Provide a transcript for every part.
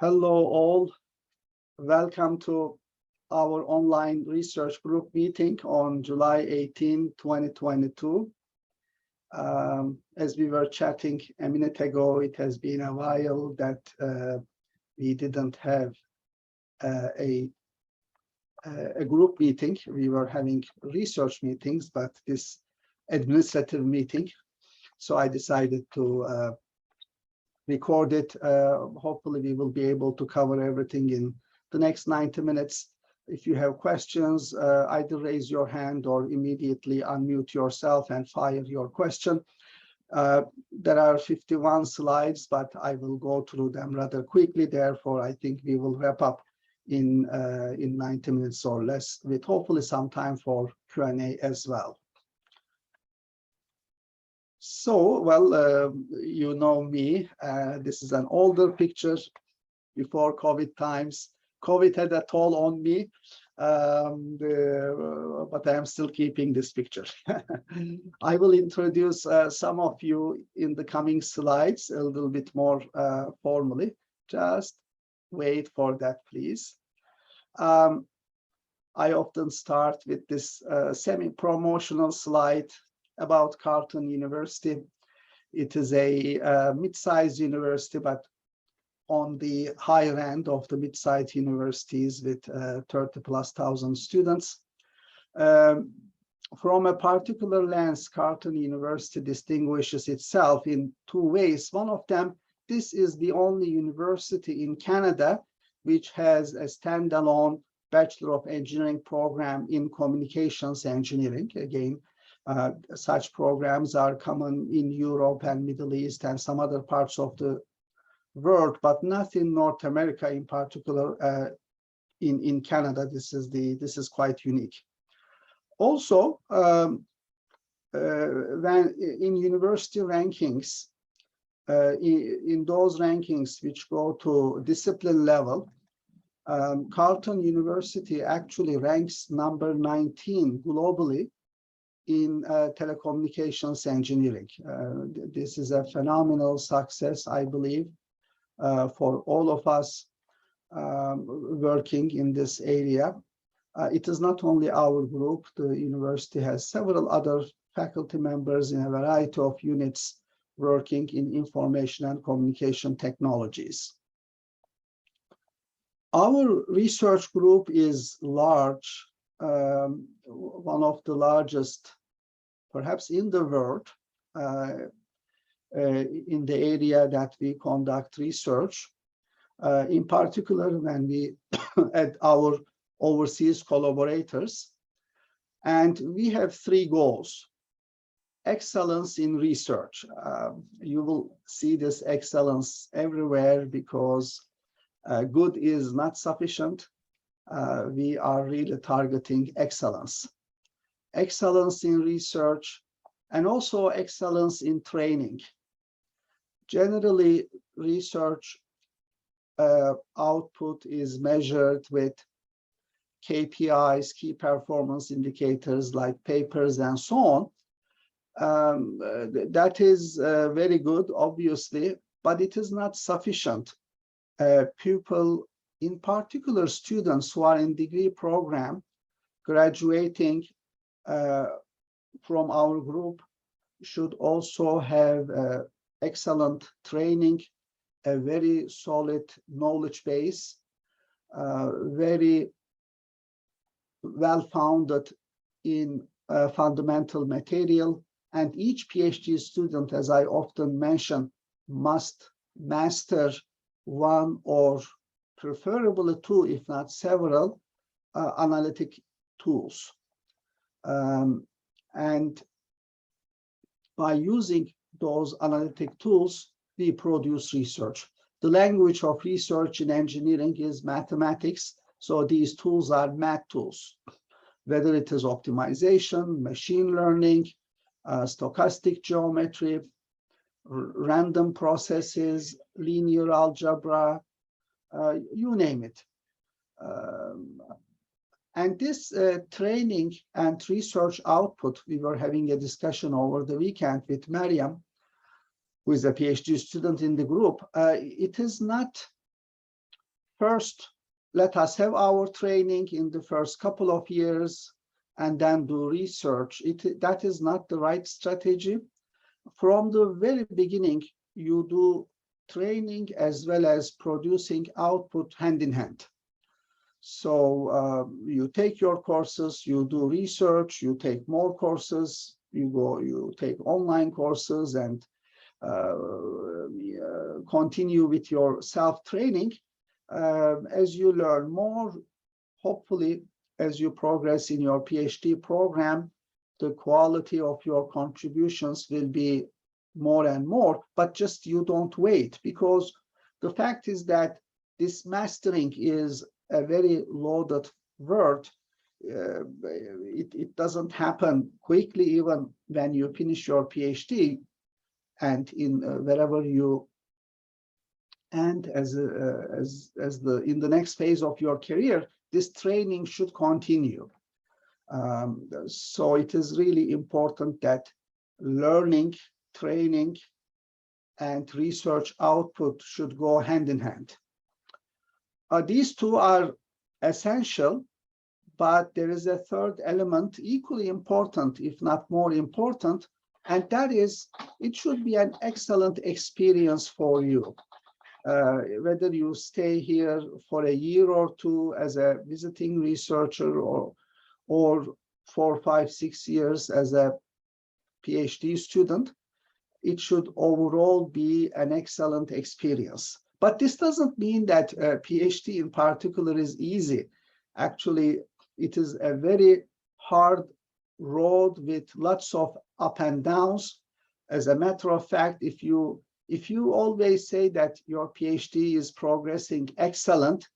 Hello all, welcome to our online research group meeting on July 18, 2022. As we were chatting a minute ago, it has been a while that we didn't have a group meeting. We were having research meetings, but this administrative meeting. So I decided to record it. Hopefully we will be able to cover everything in the next 90 minutes. If you have questions, either raise your hand or immediately unmute yourself and fire your question. There are 51 slides, but I will go through them rather quickly. Therefore, I think we will wrap up in 90 minutes or less, with hopefully some time for Q&A as well. So, well, you know me, this is an older picture before COVID times. COVID had a toll on me, but I am still keeping this picture. I will introduce some of you in the coming slides a little bit more formally. Just wait for that, please. I often start with this semi-promotional slide about Carlton University. It is a mid-sized university, but on the higher end of the mid-sized universities with 30,000+ students. From a particular lens, Carlton University distinguishes itself in two ways. One of them, this is the only university in Canada which has a standalone Bachelor of Engineering program in communications engineering. Again, such programs are common in Europe and Middle East and some other parts of the world, but not in North America in particular. In Canada, this is quite unique. Also, when in university rankings, in those rankings which go to discipline level, Carleton University actually ranks number 19 globally in telecommunications engineering. This is a phenomenal success, I believe, for all of us working in this area. It is not only our group. The university has several other faculty members in a variety of units working in information and communication technologies. Our research group is large. One of the largest, perhaps in the world, in the area that we conduct research. In particular, when we add our overseas collaborators. And we have three goals. Excellence in research. You will see this excellence everywhere because good is not sufficient. We are really targeting excellence. Excellence in research and also excellence in training. Generally, research output is measured with KPIs, key performance indicators like papers and so on. That is very good, obviously, but it is not sufficient. People, in particular students who are in degree program, graduating from our group, should also have excellent training, a very solid knowledge base, very well-founded in fundamental material, and each PhD student, as I often mention, must master one or preferably two, if not several, analytic tools. And by using those analytic tools, we produce research. The language of research in engineering is mathematics, so these tools are math tools. Whether it is optimization, machine learning, stochastic geometry, random processes, linear algebra, you name it. And this training and research output, we were having a discussion over the weekend with Mariam, who is a PhD student in the group. It is not first, let us have our training in the first couple of years and then do research. That is not the right strategy. From the very beginning, you do training as well as producing output hand in hand. So you take your courses, you do research, you take more courses, you take online courses and continue with your self-training. As you learn more, hopefully, as you progress in your PhD program, the quality of your contributions will be more and more, but just you don't wait, because the fact is that this mastering is a very loaded word. It doesn't happen quickly, even when you finish your PhD and in wherever you end in the next phase of your career. This training should continue. So it is really important that learning, training, and research output should go hand in hand. These two are essential, but there is a third element equally important, if not more important, and that is it should be an excellent experience for you. Whether you stay here for a year or two as a visiting researcher or 4, 5, 6 years as a PhD student, it should overall be an excellent experience. But this doesn't mean that a PhD in particular is easy. Actually, it is a very hard road with lots of up and downs. As a matter of fact, if you always say that your PhD is progressing excellent,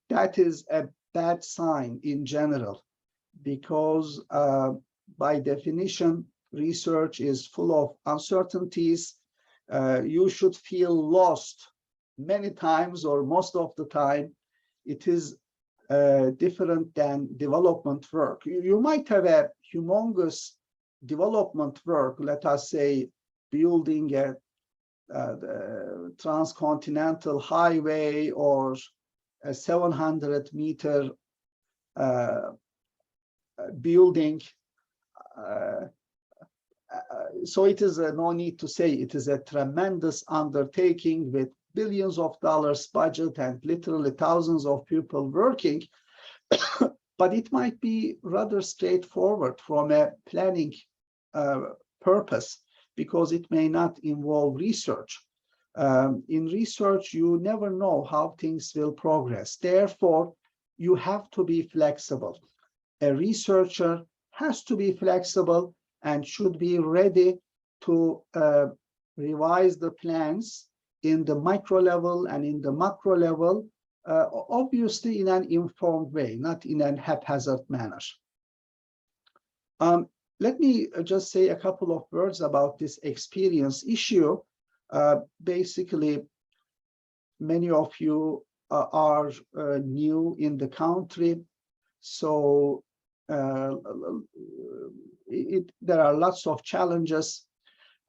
that is a bad sign in general, because by definition, research is full of uncertainties. You should feel lost many times, or most of the time. It is different than development work. You might have a humongous development work, let us say building a transcontinental highway or a 700-meter building. So it is no need to say it is a tremendous undertaking with billions of dollars budget and literally thousands of people working, but it might be rather straightforward from a planning purpose, because it may not involve research. In research, you never know how things will progress. Therefore, you have to be flexible. A researcher has to be flexible and should be ready to revise the plans in the micro level and in the macro level, obviously in an informed way, not in a haphazard manner. Let me just say a couple of words about this experience issue. Basically, many of you are new in the country, so there are lots of challenges.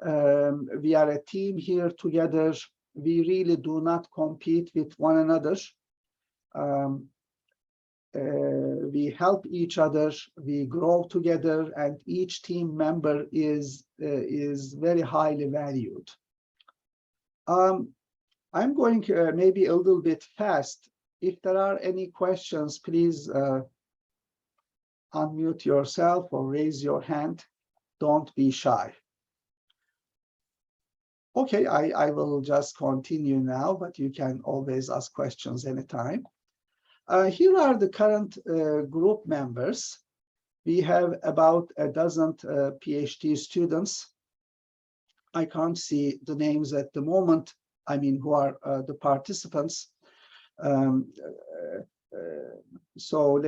We are a team here together. We really do not compete with one another. We help each other, we grow together, and each team member is very highly valued. I'm going maybe a little bit fast. If there are any questions, please unmute yourself or raise your hand. Don't be shy. Okay, I will just continue now, but you can always ask questions anytime. Here are the current group members. We have about a dozen PhD students. I can't see the names at the moment, I mean, who are the participants. So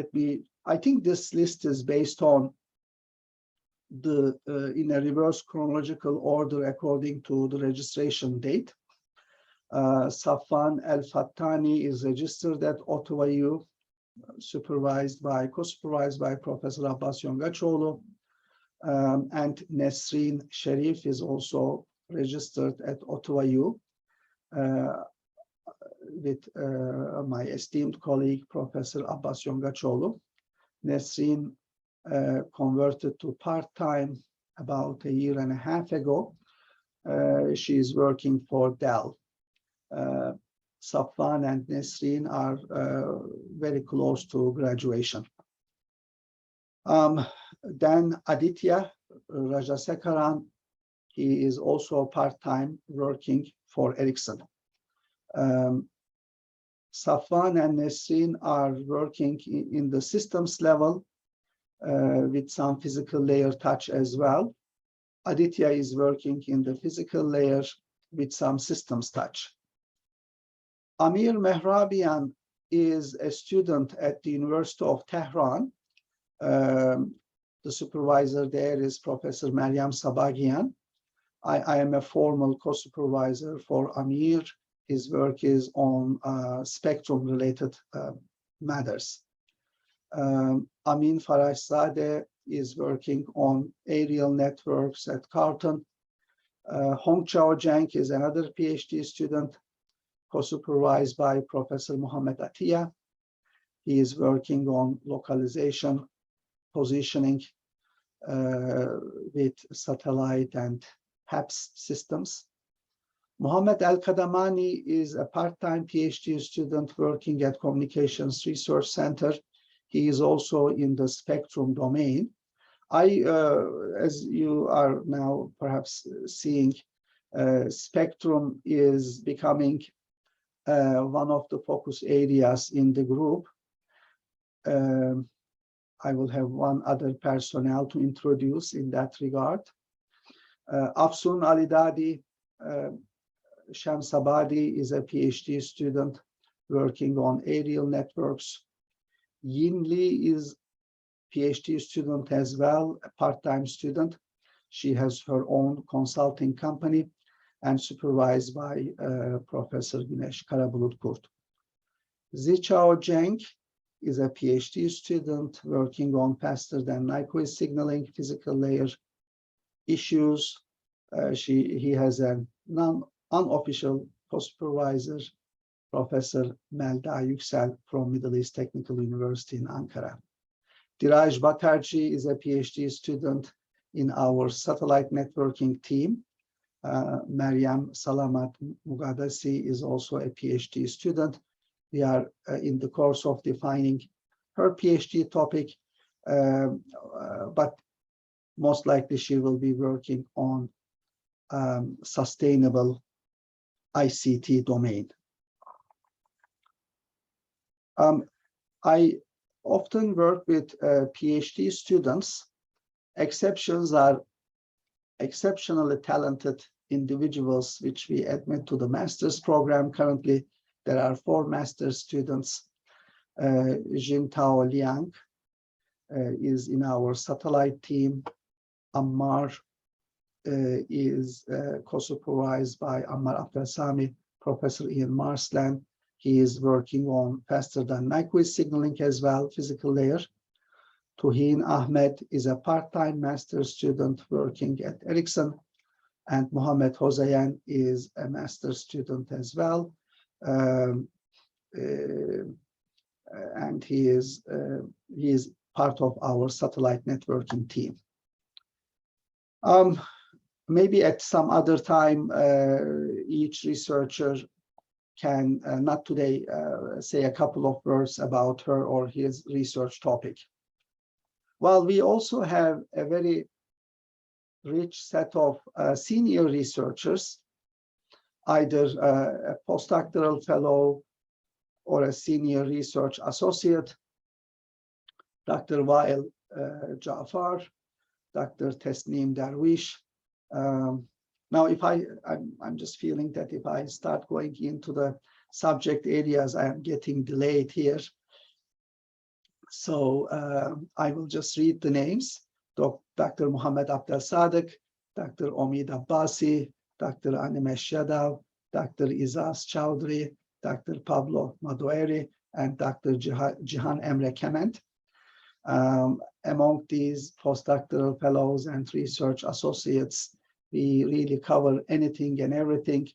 I think this list is based on in a reverse chronological order according to the registration date. Safwan El-Fattani is registered at Ottawa U, co-supervised by Professor Abbas Yongachoğlu, and Nesreen Sharif is also registered at Ottawa U. with my esteemed colleague, Professor Abbas Yongaçoğlu. Nesrin converted to part-time about a year and a half ago. She is working for Dell. Safwan and Nesrin are very close to graduation. Then Aditya Rajasekaran, he is also part-time working for Ericsson. Safwan and Nesrin are working in the systems level with some physical layer touch as well. Aditya is working in the physical layer with some systems touch. Amir Mehrabian is a student at the University of Tehran. The supervisor there is Professor Meryem Sabagian. I am a formal co-supervisor for Amir. His work is on spectrum-related matters. Amin Farashzadeh is working on aerial networks at Carlton. Hongchao Zheng is another PhD student, co-supervised by Professor Mohammed Atiyah. He is working on localization, positioning with satellite and HAPS systems. Mohammed Al-Kadamani is a part-time PhD student working at Communications Research Center. He is also in the spectrum domain. As you are now perhaps seeing, spectrum is becoming one of the focus areas in the group. I will have one other personnel to introduce in that regard. Afsun Alidadi Shamsabadi is a PhD student working on aerial networks. Yin Li is PhD student as well, a part-time student. She has her own consulting company and supervised by Professor Güneş Karabulut Kurt. Zichao Zheng is a PhD student working on faster than Nyquist signaling physical layer issues. He has an unofficial co-supervisor, Professor Melda Yüksel from Middle East Technical University in Ankara. Diraj Batarji is a PhD student in our satellite networking team. Meryem Salamat Mugadasi is also a PhD student. We are in the course of defining her PhD topic, but most likely she will be working on sustainable ICT domain. I often work with PhD students. Exceptions are exceptionally talented individuals which we admit to the master's program. Currently, there are 4 master's students. Jintao Liang is in our satellite team. Ammar is co-supervised by Ammar Abdelsami, Professor Ian Marsland. He is working on faster than Nyquist signaling as well, physical layer. Tuhin Ahmed is a part-time master's student working at Ericsson, and Mohammed Hoseyan is a master's student as well. And he is part of our satellite networking team. Maybe at some other time, each researcher can, not today, say a couple of words about her or his research topic. Well, we also have a very rich set of senior researchers, either a postdoctoral fellow or a senior research associate, Dr. Wael Jafar, Dr. Tesneem Darwish. Now, I'm just feeling that if I start going into the subject areas, I am getting delayed here. So I will just read the names. Dr. Mohammed Abdelsadek, Dr. Omid Abbasi, Dr. Animesh Yadav, Dr. Izas Chowdhury, Dr. Pablo Madueri, and Dr. Jihan Emre Kement. Among these postdoctoral fellows and research associates, we really cover anything and everything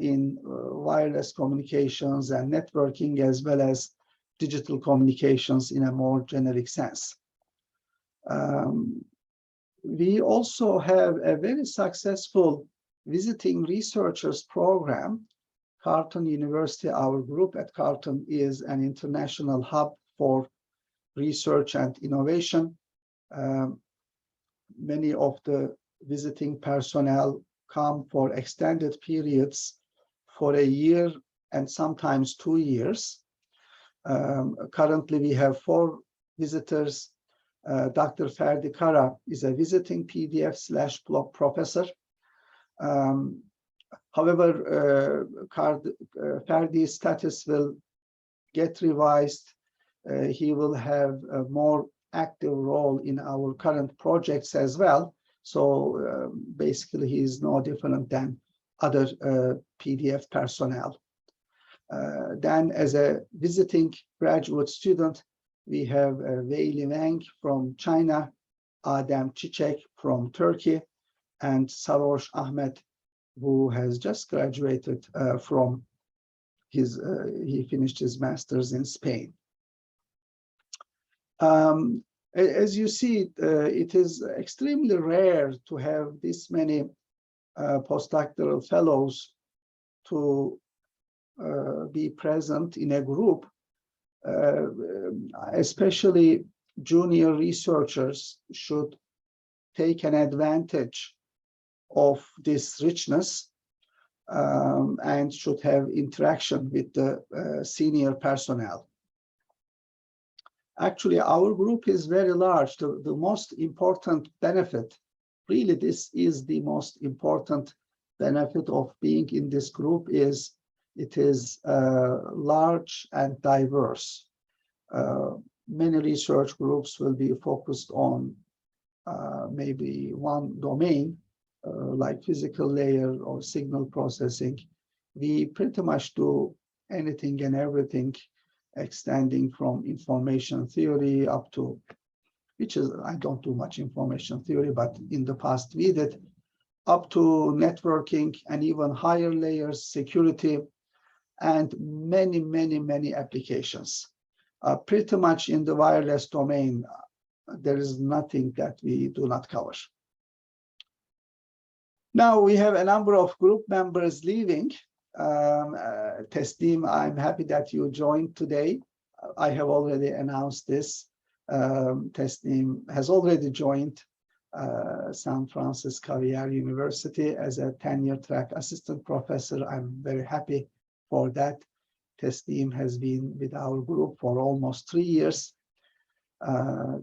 in wireless communications and networking, as well as digital communications in a more generic sense. We also have a very successful visiting researchers program. Carlton University, our group at Carleton, is an international hub for research and innovation. Many of the visiting personnel come for extended periods for a year and sometimes 2 years. Currently, we have 4 visitors. Dr. Ferdi Kara is a visiting PDF/blog professor. However, Ferdi's status will get revised. He will have a more active role in our current projects as well. So basically, he is no different than other PDF personnel. Then, as a visiting graduate student, we have Wei Li Wang from China, Adem Çiçek from Turkey, and Sarosh Ahmed, who has just graduated from he finished his master's in Spain. As you see, it is extremely rare to have this many postdoctoral fellows to be present in a group. Especially junior researchers should take an advantage of this richness and should have interaction with the senior personnel. Actually, our group is very large. The most important benefit, really this is the most important benefit of being in this group, is it is large and diverse. Many research groups will be focused on maybe one domain, like physical layer or signal processing. We pretty much do anything and everything, extending from information theory up to, which is, I don't do much information theory, but in the past we did, up to networking and even higher layers, security, and many, many, many applications. Pretty much in the wireless domain, there is nothing that we do not cover. Now we have a number of group members leaving. Teslim, I'm happy that you joined today. I have already announced this. Teslim has already joined San Francisco University as a tenure track assistant professor. I'm very happy for that. Teslim has been with our group for almost 3 years.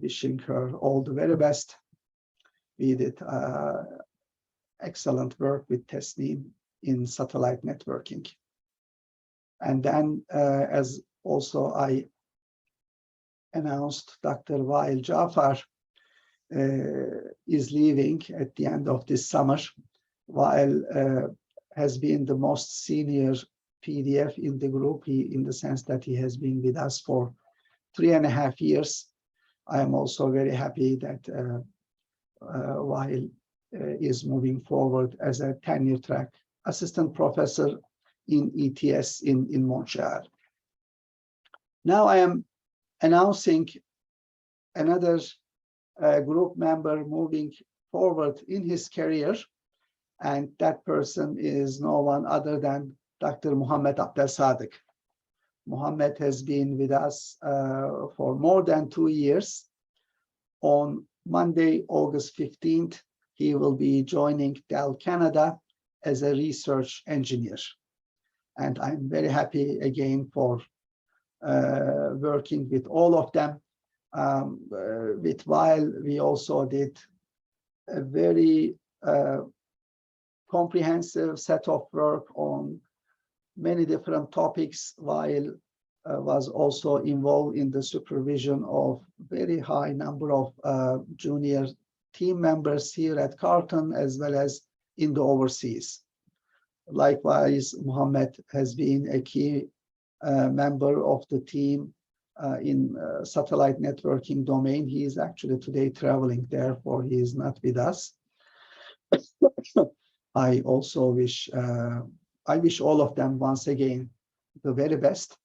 Wishing her all the very best. We did excellent work with Teslim in satellite networking. And then, as also I announced, Dr. Wael Jafar is leaving at the end of this summer. Wael has been the most senior PDF in the group, in the sense that he has been with us for 3.5 years. I am also very happy that Wael is moving forward as a tenure track assistant professor in ETS in Montreal. Now I am announcing another group member moving forward in his career, and that person is no one other than Dr. Muhammad Abdelsadik. Muhammad has been with us for more than 2 years. On Monday, August 15th, he will be joining Dell Canada as a research engineer. And I'm very happy again for working with all of them. With Wael, we also did a very comprehensive set of work on many different topics. Wael was also involved in the supervision of very high number of junior team members here at Carleton, as well as in the overseas. Likewise, Muhammad has been a key member of the team in satellite networking domain. He is actually today traveling, therefore he is not with us. I also wish I wish all of them once again the very best.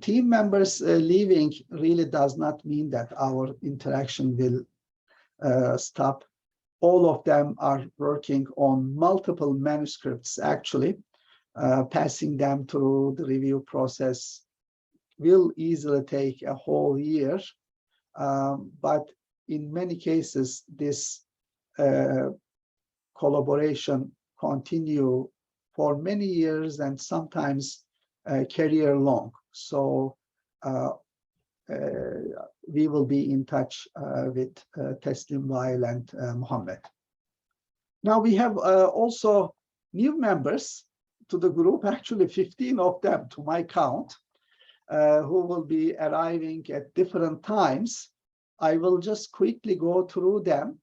Team members leaving really does not mean that our interaction will stop. All of them are working on multiple manuscripts, actually. Passing them through the review process will easily take a whole year. But in many cases, this collaboration continue for many years and sometimes career long. So we will be in touch with Teslim, Wael, and Muhammad. Now we have also new members to the group, actually 15 of them to my count, who will be arriving at different times. I will just quickly go through them,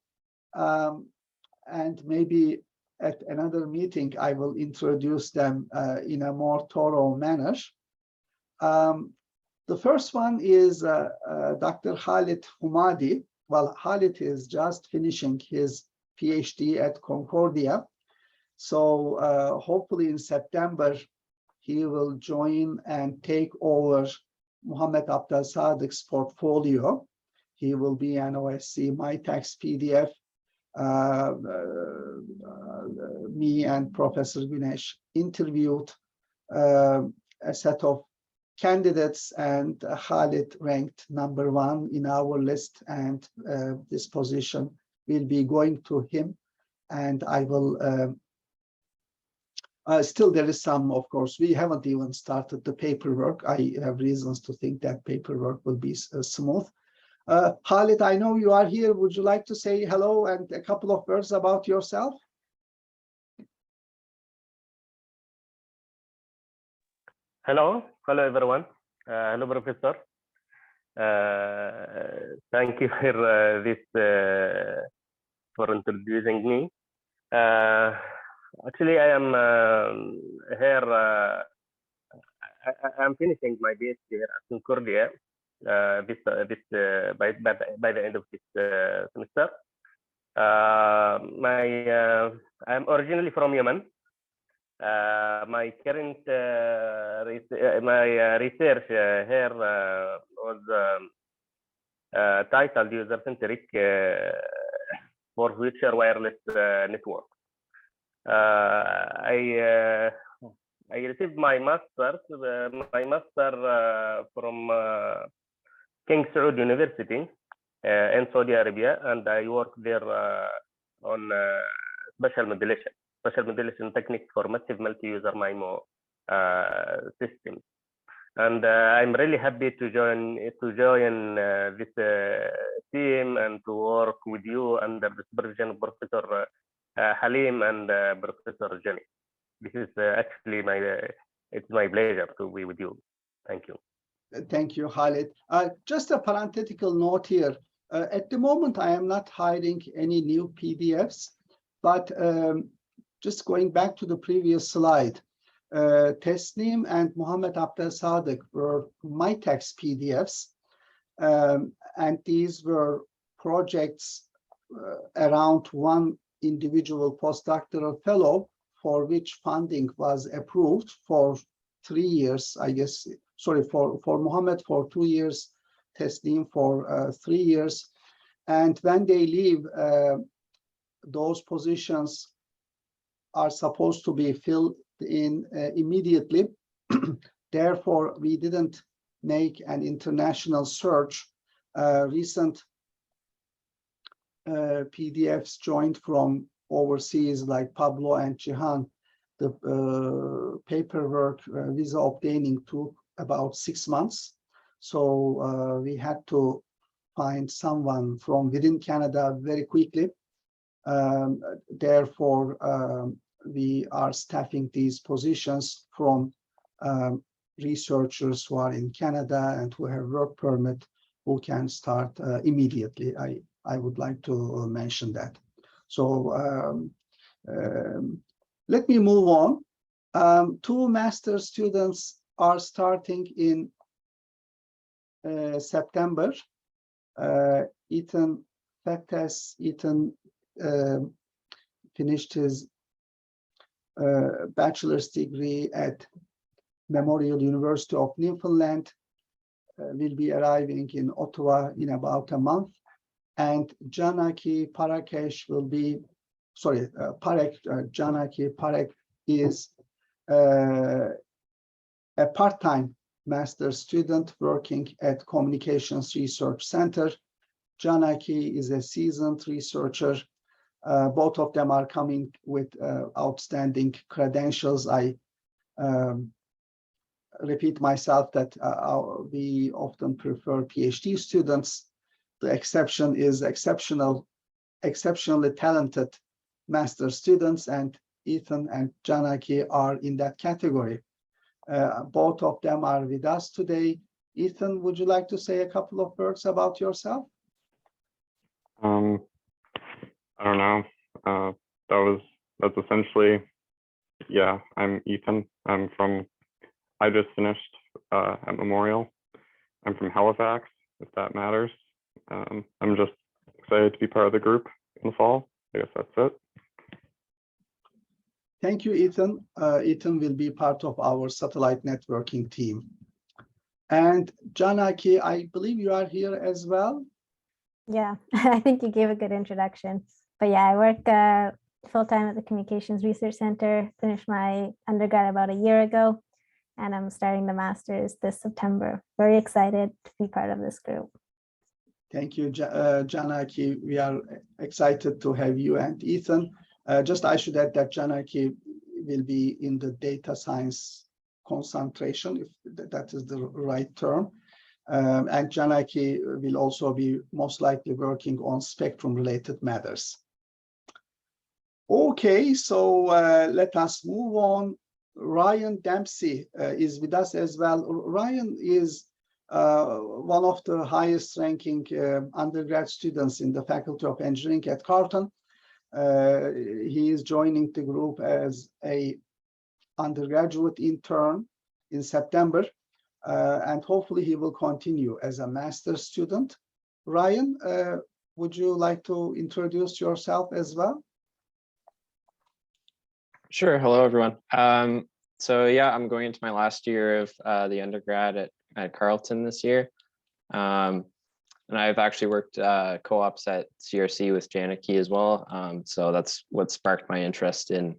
and maybe at another meeting, I will introduce them in a more thorough manner. The first one is Dr. Khalid Humadi. Well, Khalid is just finishing his PhD at Concordia. So hopefully in September, he will join and take over Muhammad Abdel Sadiq's portfolio. He will be an OSC MyTax PDF. Me and Professor Güneş interviewed a set of candidates, and Khalid ranked #1 in our list, and this position will be going to him. And I will still, there is some, of course, we haven't even started the paperwork. I have reasons to think that paperwork will be smooth. Khalid, I know you are here. Would you like to say hello and a couple of words about yourself? Hello everyone. Hello, Professor. Thank you for introducing me. Actually, I am here. I'm finishing my PhD here at Concordia by the end of this semester. I'm originally from Yemen. My current research here was titled User-Centric for Future Wireless Network. I received my master from King Saud University in Saudi Arabia, and I worked there on special modulation techniques for massive multi-user MIMO systems. And I'm really happy to join this team and to work with you under the supervision of Professor Halim and Professor Jenny. This is actually it's my pleasure to be with you. Thank you. Thank you, Khalid. Just a parenthetical note here. At the moment, I am not hiring any new PDFs, but just going back to the previous slide, Teslim and Muhammad Abdel Sadiq were MyTax PDFs, and these were projects around one individual postdoctoral fellow for which funding was approved for 3 years, I guess. Sorry, for Muhammad for 2 years, Teslim for 3 years. And when they leave, those positions are supposed to be filled in immediately. Therefore, we didn't make an international search. Recent PDFs joined from overseas, like Pablo and Cihan, the paperwork visa obtaining took about 6 months. So we had to find someone from within Canada very quickly. Therefore, we are staffing these positions from researchers who are in Canada and who have work permit, who can start immediately. I would like to mention that. So let me move on. 2 master students are starting in September. Ethan finished his bachelor's degree at Memorial University of Newfoundland, will be arriving in Ottawa in about a month. And Janaki Parakesh will be, Janaki Parek is a part-time master's student working at Communications Research Center. Janaki is a seasoned researcher. Both of them are coming with outstanding credentials. I repeat myself that we often prefer PhD students. The exception is exceptionally talented master students, and Ethan and Janaki are in that category. Both of them are with us today. Ethan, would you like to say a couple of words about yourself? I don't know. That's essentially, yeah, I'm Ethan. I just finished at Memorial. I'm from Halifax, if that matters. I'm just excited to be part of the group in the fall. I guess that's it. Thank you, Ethan. Ethan will be part of our satellite networking team. And Janaki, I believe you are here as well. Yeah, I think you gave a good introduction. But yeah, I work full-time at the Communications Research Center, finished my undergrad about a year ago, and I'm starting the master's this September. Very excited to be part of this group. Thank you, Janaki. We are excited to have you and Ethan. Just I should add that Janaki will be in the data science concentration, if that is the right term. And Janaki will also be most likely working on spectrum-related matters. Okay, so let us move on. Ryan Dempsey is with us as well. Ryan is one of the highest ranking undergrad students in the Faculty of Engineering at Carleton. He is joining the group as a undergraduate intern in September, and hopefully he will continue as a master's student. Ryan, would you like to introduce yourself as well? Sure. Hello, everyone. So yeah, I'm going into my last year of the undergrad at Carleton this year. And I've actually worked co-ops at CRC with Janaki as well. So that's what sparked my interest in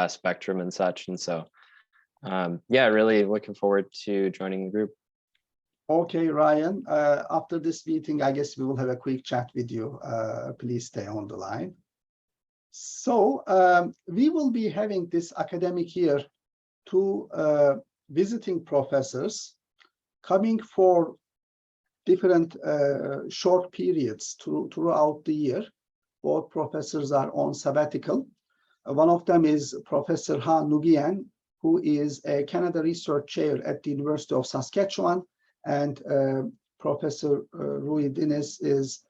spectrum and such. And so, yeah, really looking forward to joining the group. Okay, Ryan, after this meeting, I guess we will have a quick chat with you. Please stay on the line. So we will be having this academic year two visiting professors coming for different short periods throughout the year. Both professors are on sabbatical. One of them is Professor Ha Nguyen, who is a Canada Research Chair at the University of Saskatchewan, and Professor Rui Diniz is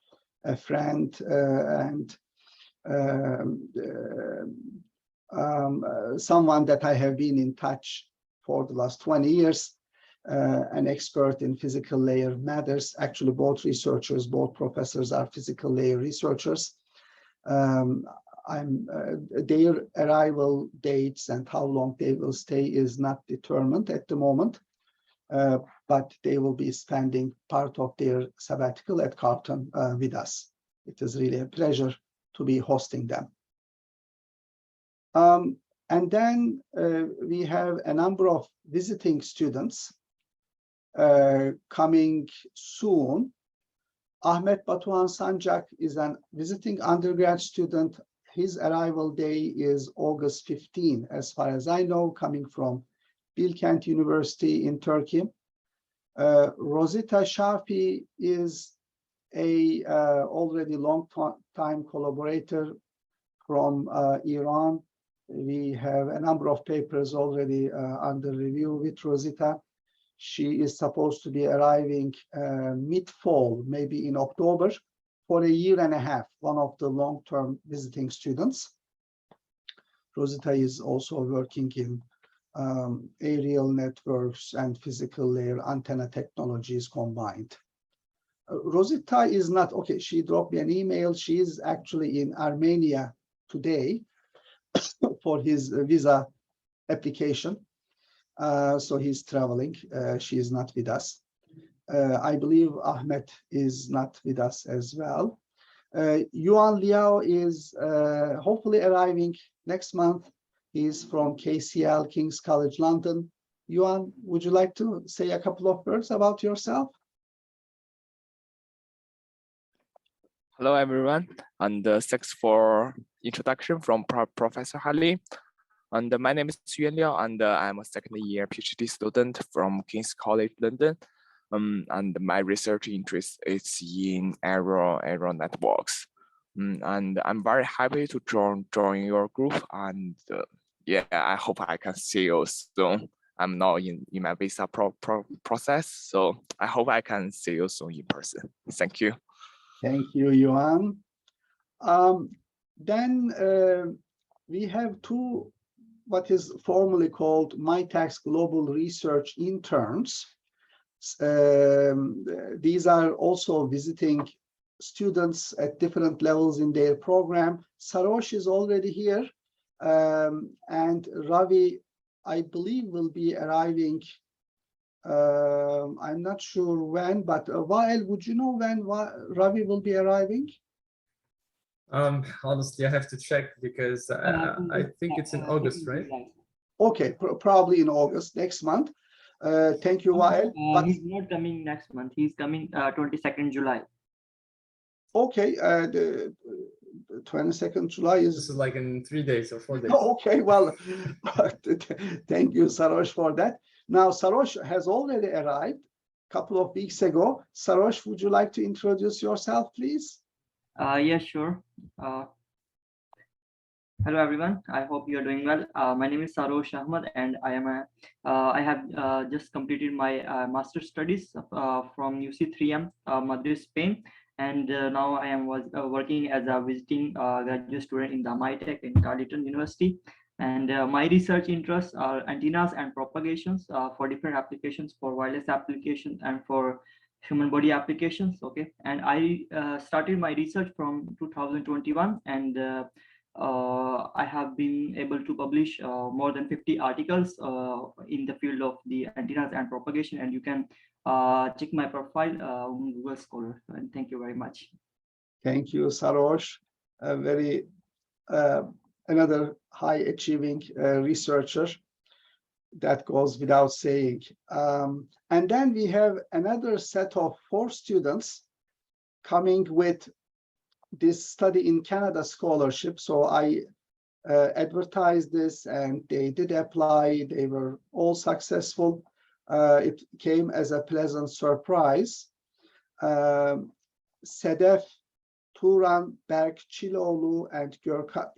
a friend and someone that I have been in touch for the last 20 years, an expert in physical layer matters. Actually, both professors are physical layer researchers. Their arrival dates and how long they will stay is not determined at the moment, but they will be spending part of their sabbatical at Carleton with us. It is really a pleasure to be hosting them. And then we have a number of visiting students coming soon. Ahmet Batuhan Sancak is a visiting undergrad student. His arrival day is August 15, as far as I know, coming from Bilkent University in Turkey. Rosita Shafi is a already long-time collaborator from Iran. We have a number of papers already under review with Rosita. She is supposed to be arriving mid-fall, maybe in October, for a year and a half, one of the long-term visiting students. Rosita is also working in aerial networks and physical layer antenna technologies combined. Rosita is not, okay, she dropped me an email. She is actually in Armenia today, for his visa application. So he's traveling. She is not with us. I believe Ahmet is not with us as well. Yuan Liao is hopefully arriving next month. He's from KCL, King's College London. Yuan, would you like to say a couple of words about yourself? Hello, everyone, and thanks for introduction from Professor Halim. And my name is Yuan Liao, and I'm a second-year PhD student from King's College London. And my research interest is in error networks. And I'm very happy to join your group. And yeah, I hope I can see you soon. I'm now in my visa process, so I hope I can see you soon in person. Thank you. Thank you, Yuan. Then we have two, what is formally called MyTax Global Research interns. These are also visiting students at different levels in their program. Sarosh is already here, and Ravi, I believe, will be arriving. I'm not sure when, but Wael, would you know when Ravi will be arriving? Honestly, I have to check because I think it's in August, right? Okay, probably in August next month. Thank you, Wael. But he's not coming next month. He's coming 22nd July. Okay, the 22nd July is. This is like in 3 days or 4 days. Okay, well, thank you, Sarosh, for that. Now, Sarosh has already arrived a couple of weeks ago. Sarosh, would you like to introduce yourself, please? Yeah, sure. Hello, everyone. I hope you're doing well. My name is Sarosh Ahmad, and I have just completed my master's studies from UC3M, Madrid, Spain. And now I am working as a visiting graduate student in the MyTech in Carlton University. And my research interests are antennas and propagations for different applications, for wireless applications and for human body applications. Okay, and I started my research from 2021, and I have been able to publish more than 50 articles in the field of the antennas and propagation, and you can check my profile on Google Scholar. And thank you very much. Thank you, Sarosh. A very another high achieving researcher. That goes without saying. And then we have another set of 4 students coming with this study in Canada scholarship. So I advertised this and they did apply. They were all successful. It came as a pleasant surprise. Sedef Turan Berk Çiloğlu and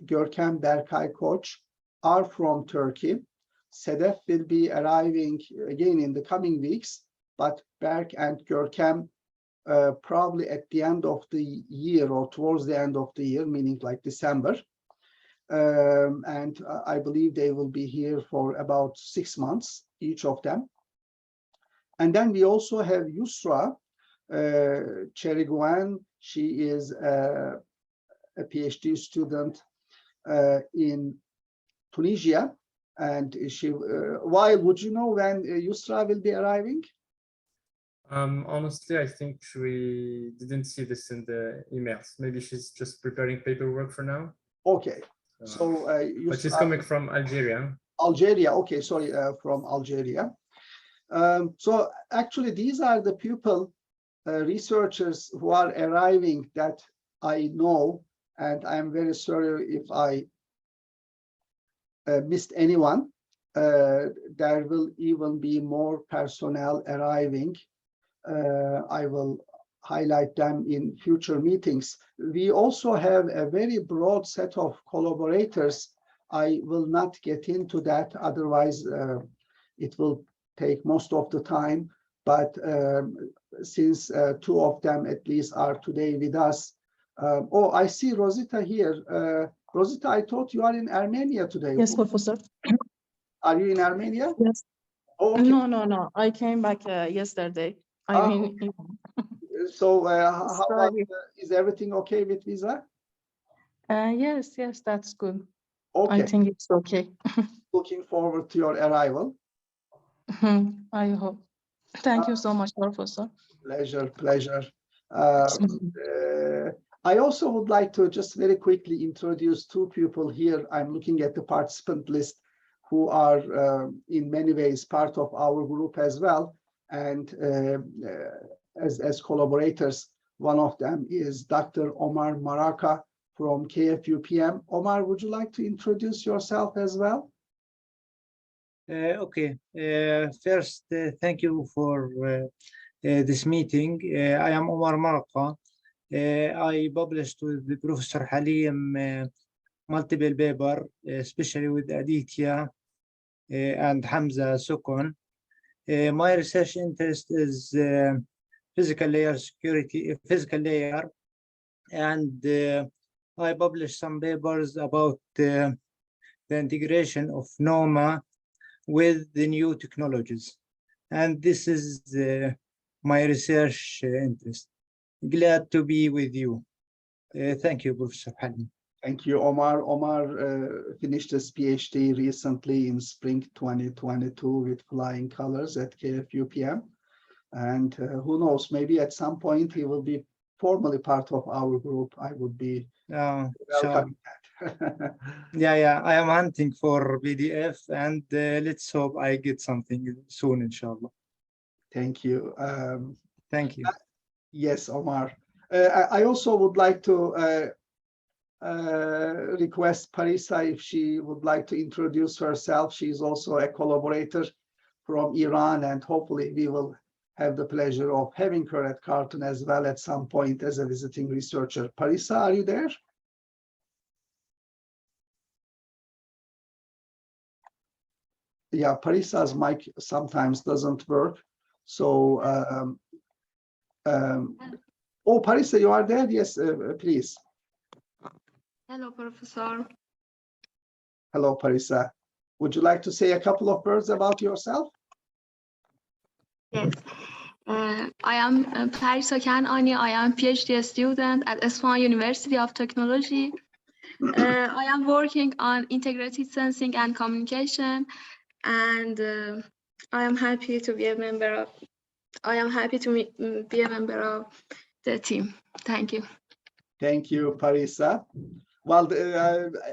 Görkem Berkay Koç are from Turkey. Sedef will be arriving again in the coming weeks, but Berk and Görkem probably at the end of the year or towards the end of the year, meaning like December. And I believe they will be here for about 6 months, each of them. And then we also have Yusra Cheriguen. She is a PhD student in Tunisia. And she, Wael, would you know when Yusra will be arriving? Honestly, I think we didn't see this in the emails. Maybe she's just preparing paperwork for now. Okay. So, Yusra, but she's coming from Algeria. Algeria. Okay, sorry, from Algeria. So actually, these are the pupil researchers who are arriving that I know, and I'm very sorry if I missed anyone. There will even be more personnel arriving. I will highlight them in future meetings. We also have a very broad set of collaborators. I will not get into that, otherwise it will take most of the time. But since 2 of them at least are today with us. Oh, I see Rosita here. Rosita, I thought you are in Armenia today. Yes, Professor. Are you in Armenia? Yes. Oh, okay. No. I came back yesterday. I mean, so how about, is everything okay with visa? yes, that's good. Okay, think it's okay. looking forward to your arrival. I hope. Thank you so much, Professor. Pleasure. I also would like to just very quickly introduce two people here. I'm looking at the participant list who are in many ways part of our group as well. And as collaborators, one of them is Dr. Omar Maraka from KFUPM. Omar, would you like to introduce yourself as well? Okay. First, thank you for this meeting. I am Omar Maraka. I published with Professor Halim multiple paper, especially with Aditya and Hamza Sukun. My research interest is physical layer security, physical layer, and I published some papers about the integration of NOMA with the new technologies. And this is my research interest. Glad to be with you. Thank you, Professor Halim. Thank you, Omar. Omar finished his PhD recently in spring 2022 with flying colors at KFUPM. And who knows, maybe at some point he will be formally part of our group. I would be welcoming that. Yeah, I am hunting for PDF, and let's hope I get something soon, inshallah. Thank you. Thank you. Yes, Omar. I also would like to request Parisa if she would like to introduce herself. She's also a collaborator from Iran, and hopefully we will have the pleasure of having her at Carlton as well at some point as a visiting researcher. Parisa, are you there? Yeah, Parisa's mic sometimes doesn't work. So, oh, Parisa, you are there? Yes, please. Hello, Professor. Hello, Parisa. Would you like to say a couple of words about yourself? Yes. I am Parisa Kanani. I am PhD student at Carlton University of Technology. I am working on integrated sensing and communication, and I am happy to be a member of. I am happy to be a member of the team. Thank you. Thank you, Parisa. Well,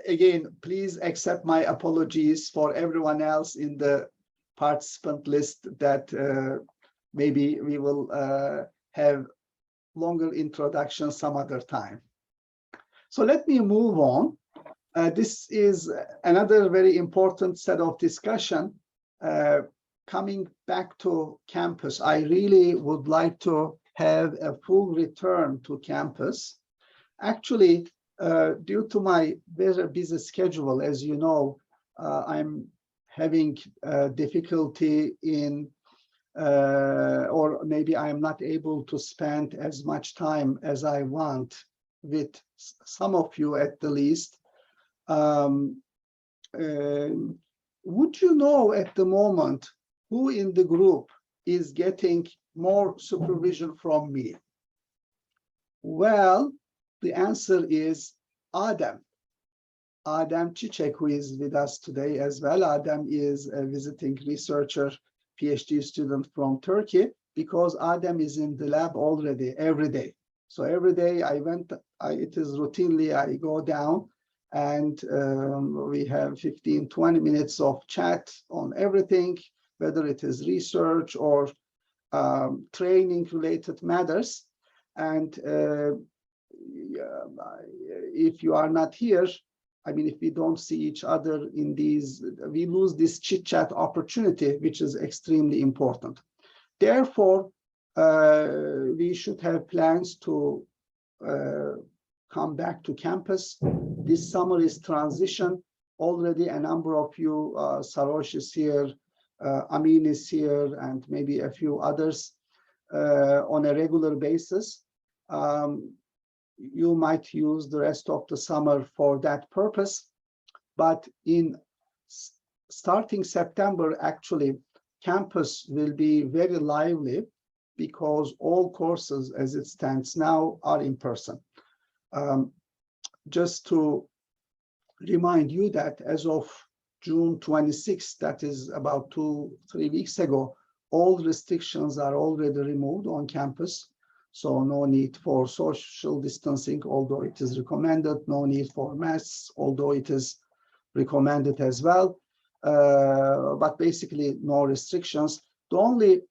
again, please accept my apologies for everyone else in the participant list that maybe we will have longer introductions some other time. So let me move on. This is another very important set of discussion. Coming back to campus, I really would like to have a full return to campus. Actually, due to my very busy schedule, as you know, I'm having difficulty in, or maybe I'm not able to spend as much time as I want with some of you at the least. Would you know at the moment who in the group is getting more supervision from me? Well, the answer is Adem. Adem Çiçek, who is with us today as well. Adem is a visiting researcher, PhD student from Turkey, because Adem is in the lab already every day. So every day it is routinely, I go down and we have 15, 20 minutes of chat on everything, whether it is research or training related matters. And if you are not here, I mean, if we don't see each other in these, we lose this chit chat opportunity, which is extremely important. Therefore, we should have plans to come back to campus. This summer is transition. Already a number of you, Sarosh is here, Amin is here, and maybe a few others on a regular basis. You might use the rest of the summer for that purpose. But in starting September, actually, campus will be very lively because all courses as it stands now are in person. Just to remind you that as of June 26th, that is about 2-3 weeks ago, all restrictions are already removed on campus. So no need for social distancing, although it is recommended, no need for masks, although it is recommended as well. But basically no restrictions. The only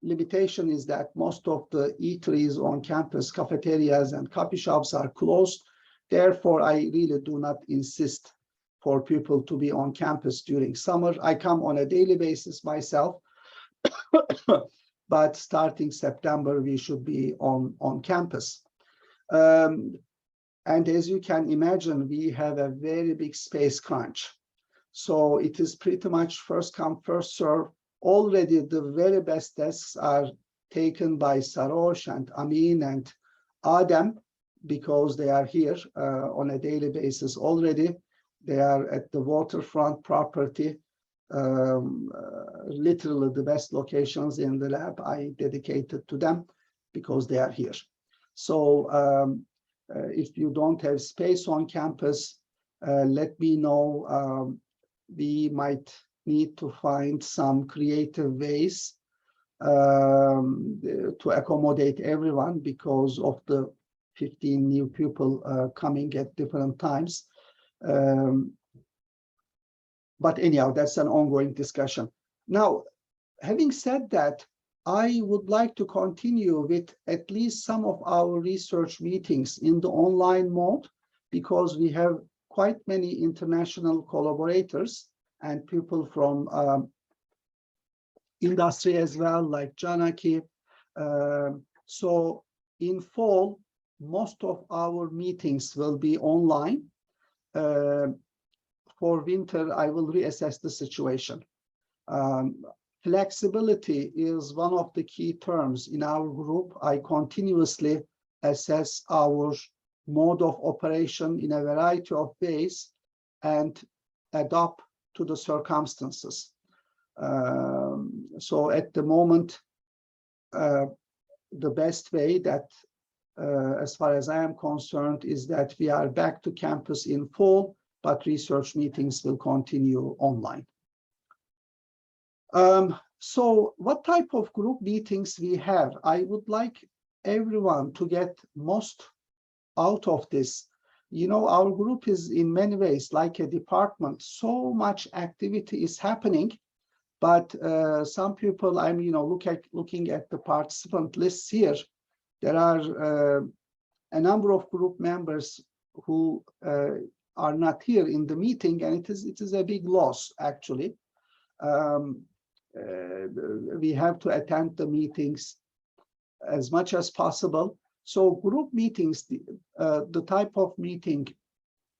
limitation is that most of the eateries on campus, cafeterias and coffee shops are closed. Therefore, I really do not insist for people to be on campus during summer. I come on a daily basis myself, but starting September, we should be on campus. And as you can imagine, we have a very big space crunch. So it is pretty much first come, first serve. Already the very best desks are taken by Sarosh and Amin and Adem because they are here on a daily basis already. They are at the waterfront property, literally the best locations in the lab I dedicated to them because they are here. So if you don't have space on campus, let me know. We might need to find some creative ways to accommodate everyone because of the 15 new people coming at different times. But anyhow, that's an ongoing discussion. Now, having said that, I would like to continue with at least some of our research meetings in the online mode because we have quite many international collaborators and people from industry as well, like Janaki. So in fall, most of our meetings will be online. For winter, I will reassess the situation. Flexibility is one of the key terms in our group. I continuously assess our mode of operation in a variety of ways and adapt to the circumstances. So at the moment, the best way that, as far as I am concerned, is that we are back to campus in fall, but research meetings will continue online. So what type of group meetings we have? I would like everyone to get most out of this. You know, our group is in many ways like a department. So much activity is happening, but some people, I'm, looking at the participant lists here. There are a number of group members who are not here in the meeting, and it is a big loss actually. We have to attend the meetings as much as possible. So group meetings, the type of meeting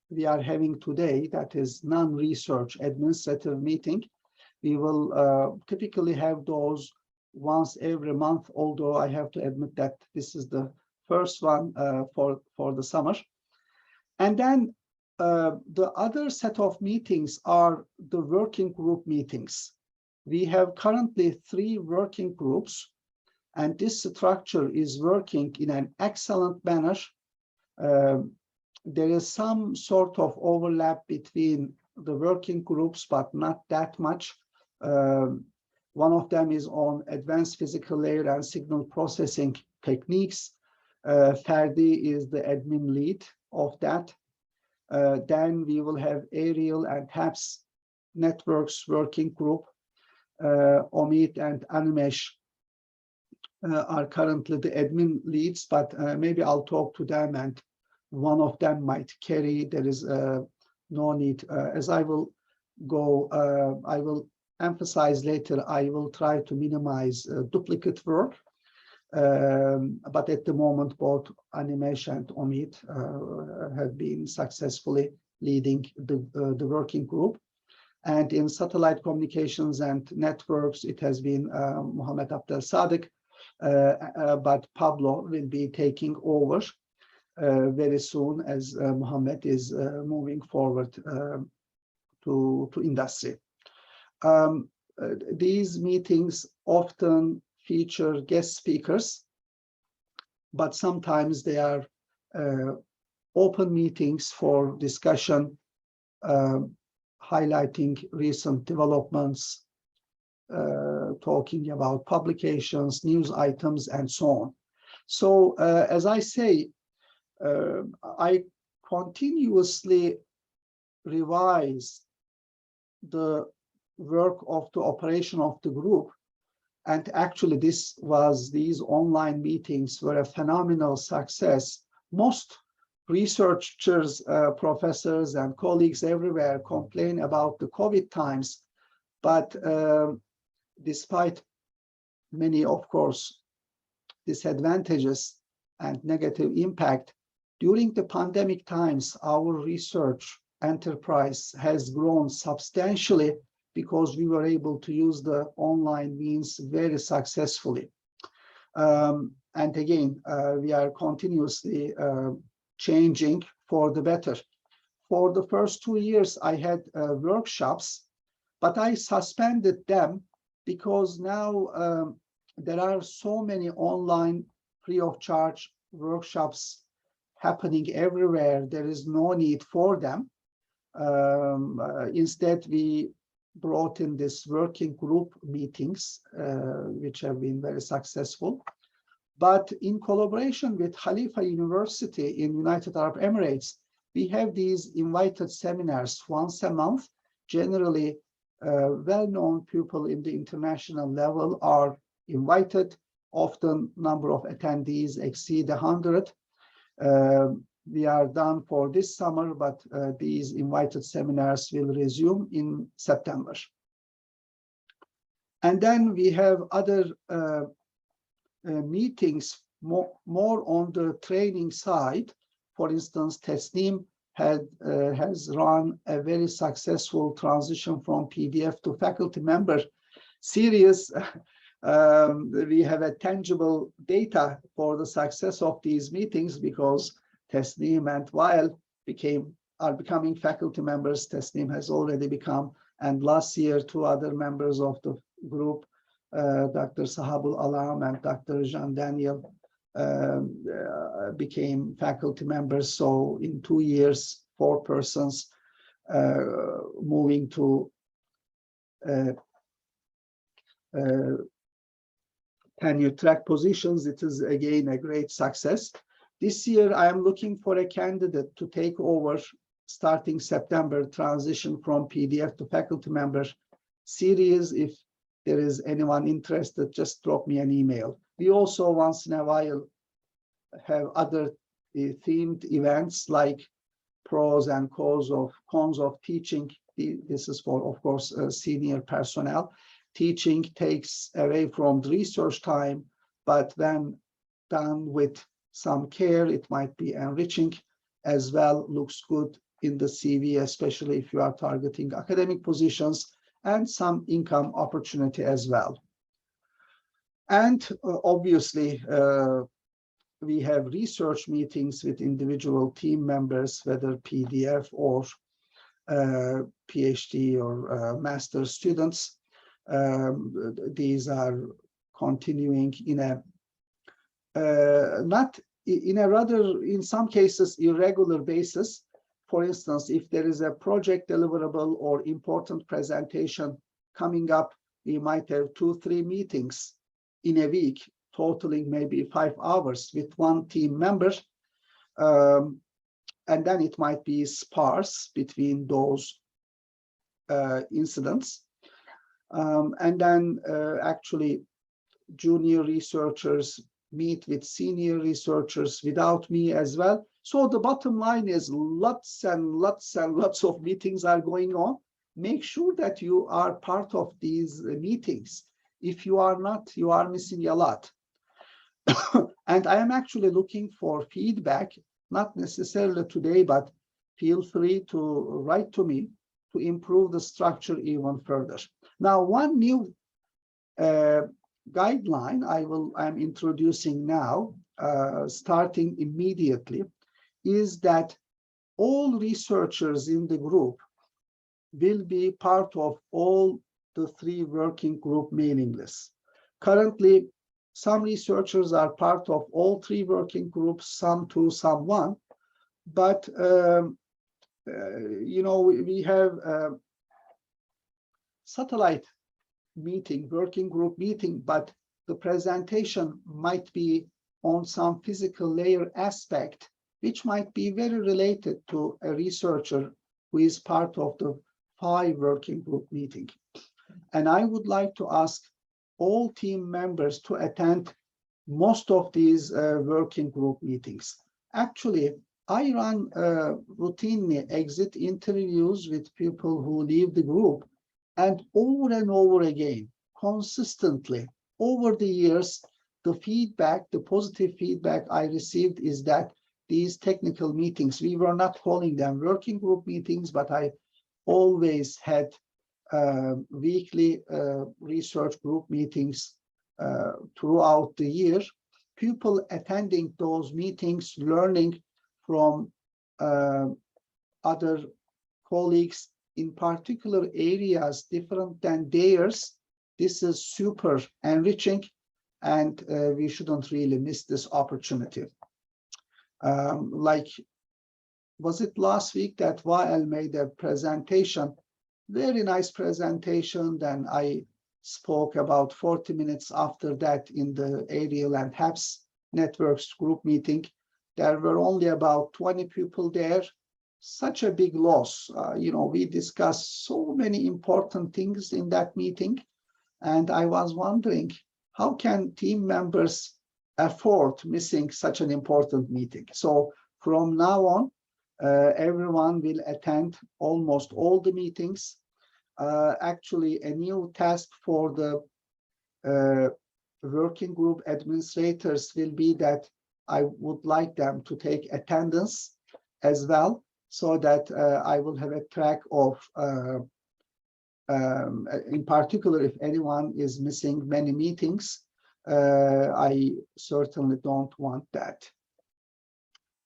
we are having today, that is non-research administrative meeting, we will typically have those once every month, although I have to admit that this is the first one for the summer. And then the other set of meetings are the working group meetings. We have currently 3 working groups, and this structure is working in an excellent manner. There is some sort of overlap between the working groups, but not that much. One of them is on advanced physical layer and signal processing techniques. Ferdi is the admin lead of that. Then we will have aerial and HAPS networks working group. Omid and Animesh are currently the admin leads, but maybe I'll talk to them and one of them might carry. There is no need, as I will go, I will emphasize later, I will try to minimize duplicate work. But at the moment, both Animesh and Omid have been successfully leading the working group. And in satellite communications and networks, it has been Mohammed Abdel Sadiq, but Pablo will be taking over very soon as Mohammed is moving forward to industry. These meetings often feature guest speakers, but sometimes they are open meetings for discussion, highlighting recent developments, talking about publications, news items, and so on. So as I say, I continuously revise the work of the operation of the group. And actually, these online meetings were a phenomenal success. Most researchers, professors, and colleagues everywhere complain about the COVID times, but despite many, of course, disadvantages and negative impact, during the pandemic times, our research enterprise has grown substantially because we were able to use the online means very successfully. And again, we are continuously changing for the better. For the first 2 years, I had workshops, but I suspended them because now there are so many online free of charge workshops happening everywhere. There is no need for them. Instead, we brought in this working group meetings, which have been very successful. But in collaboration with Khalifa University in United Arab Emirates, we have these invited seminars once a month. Generally, well-known people in the international level are invited. Often number of attendees exceed 100. We are done for this summer, but these invited seminars will resume in September. And then we have other meetings more on the training side. For instance, Tasneem has run a very successful transition from PDF to faculty member series. We have a tangible data for the success of these meetings because Tasneem and Wael are becoming faculty members. Tasneem has already become, and last year 2 other members of the group, Dr. Sahabul Alam and Dr. Jean Daniel, became faculty members. So in 2 years, 4 persons moving to tenure track positions. It is again a great success. This year, I am looking for a candidate to take over starting September, transition from PDF to faculty member series. If there is anyone interested, just drop me an email. We also once in a while have other themed events like pros and cons of teaching. This is for, of course, senior personnel. Teaching takes away from the research time, but when done with some care, it might be enriching as well, looks good in the CV, especially if you are targeting academic positions, and some income opportunity as well. And obviously, we have research meetings with individual team members, whether PDF or PhD or master's students. These are continuing in a not in a rather, in some cases, irregular basis. For instance, if there is a project deliverable or important presentation coming up, we might have 2-3 meetings in a week, totaling maybe 5 hours with one team member. And then it might be sparse between those incidents. And then actually junior researchers meet with senior researchers without me as well. So the bottom line is lots and lots and lots of meetings are going on. Make sure that you are part of these meetings. If you are not, you are missing a lot. And I am actually looking for feedback, not necessarily today, but feel free to write to me to improve the structure even further. Now, one new guideline I'm introducing now, starting immediately, is that all researchers in the group will be part of all the 3 working group mailing lists. Currently, some researchers are part of all 3 working groups, some 2, some 1. but you know, we have a satellite meeting, working group meeting, but the presentation might be on some physical layer aspect, which might be very related to a researcher who is part of the 5 working group meeting. And I would like to ask all team members to attend most of these working group meetings. Actually, I run routinely exit interviews with people who leave the group, and over again, consistently, over the years, the feedback, the positive feedback I received is that these technical meetings, we were not calling them working group meetings, but I always had weekly research group meetings throughout the year. People attending those meetings, learning from other colleagues in particular areas different than theirs. This is super enriching, and we shouldn't really miss this opportunity. Like, was it last week that Wael made a presentation, very nice presentation, then I spoke about 40 minutes after that in the Ariel and HAPS networks group meeting. There were only about 20 people there. Such a big loss. You know, we discussed so many important things in that meeting, and I was wondering, how can team members afford missing such an important meeting? So from now on, everyone will attend almost all the meetings. Actually, a new task for the working group administrators will be that I would like them to take attendance as well, so that I will have a track of, in particular, if anyone is missing many meetings, I certainly don't want that.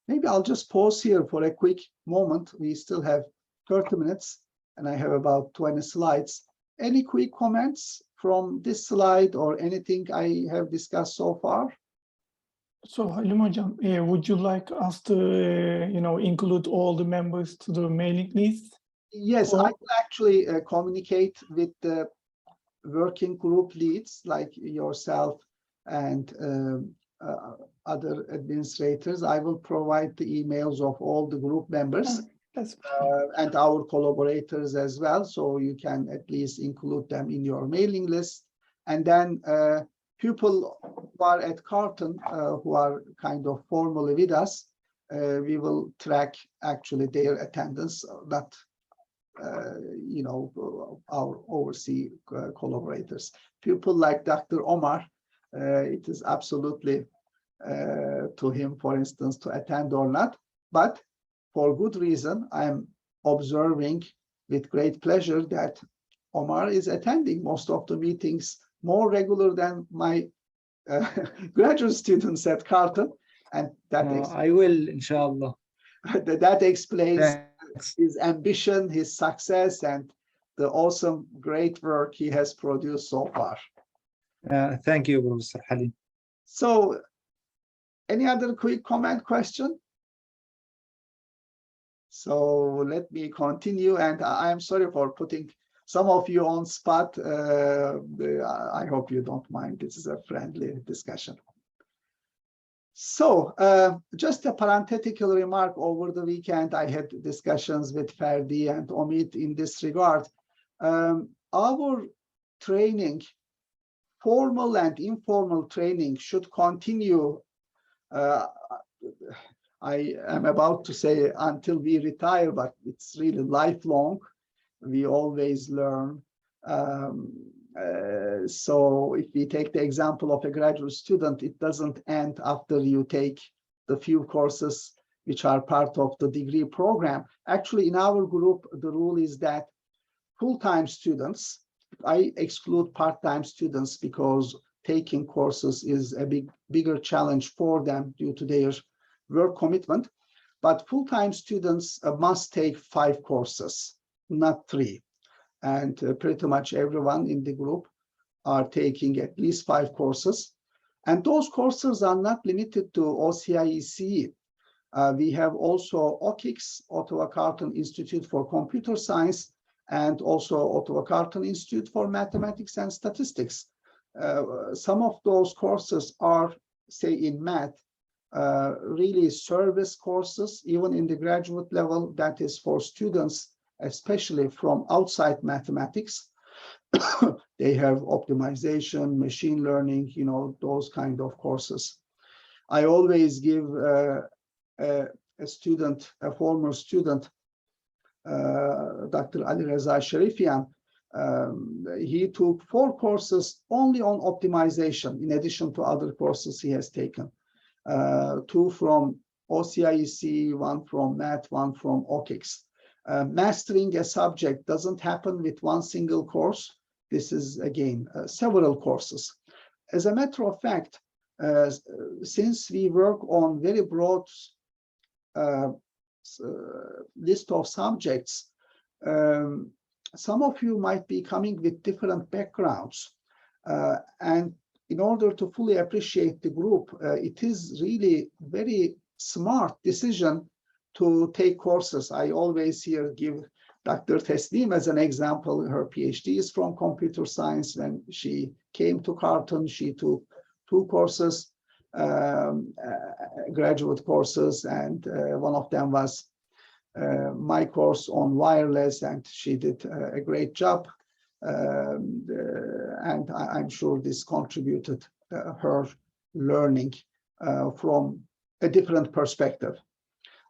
Maybe I'll just pause here for a quick moment. We still have 30 minutes and I have about 20 slides. Any quick comments from this slide or anything I have discussed so far? So Halim Hocam, would you like us to, you know, include all the members to the mailing list? Yes, I will actually communicate with the working group leads like yourself and other administrators. I will provide the emails of all the group members and our collaborators as well, so you can at least include them in your mailing list. And then people who are at Carlton, who are kind of formally with us, we will track actually their attendance, not you know, our overseas collaborators. People like Dr. Omar, it is absolutely to him, for instance, to attend or not, but for good reason. I'm observing with great pleasure that Omar is attending most of the meetings more regular than my graduate students at Carleton, and that I will, inshallah. that explains his ambition, his success, and the awesome, great work he has produced so far. Thank you, Professor Halim. So, any other quick comment, question? So let me continue, and I'm sorry for putting some of you on spot. I hope you don't mind. This is a friendly discussion. So just a parenthetical remark. Over the weekend, I had discussions with Ferdi and Omid in this regard. Our training, formal and informal training, should continue. I am about to say until we retire, but it's really lifelong. We always learn. So if we take the example of a graduate student, it doesn't end after you take the few courses which are part of the degree program. Actually, in our group, the rule is that full-time students, I exclude part-time students because taking courses is a bigger challenge for them due to their work commitment, but full-time students must take 5 courses, not 3. And pretty much everyone in the group are taking at least 5 courses. And those courses are not limited to OCIEC. We have also OCIX, Ottawa Carleton Institute for Computer Science, and also Ottawa Carleton Institute for Mathematics and Statistics. Some of those courses are, say, in math, really service courses, even in the graduate level, that is for students, especially from outside mathematics. They have optimization, machine learning, you know, those kind of courses. I always give a student, a former student, Dr. Ali Reza Sharifian, he took 4 courses only on optimization, in addition to other courses he has taken. 2 from OCIEC, 1 from math, 1 from OCIX. Mastering a subject doesn't happen with one single course. This is, again, several courses. As a matter of fact, since we work on very broad list of subjects, some of you might be coming with different backgrounds. And in order to fully appreciate the group, it is really very smart decision to take courses. I always here give Dr. Teslim as an example. Her PhD is from computer science. When she came to Carleton, she took 2 courses, graduate courses, and one of them was my course on wireless, and she did a great job. And I'm sure this contributed her learning from a different perspective.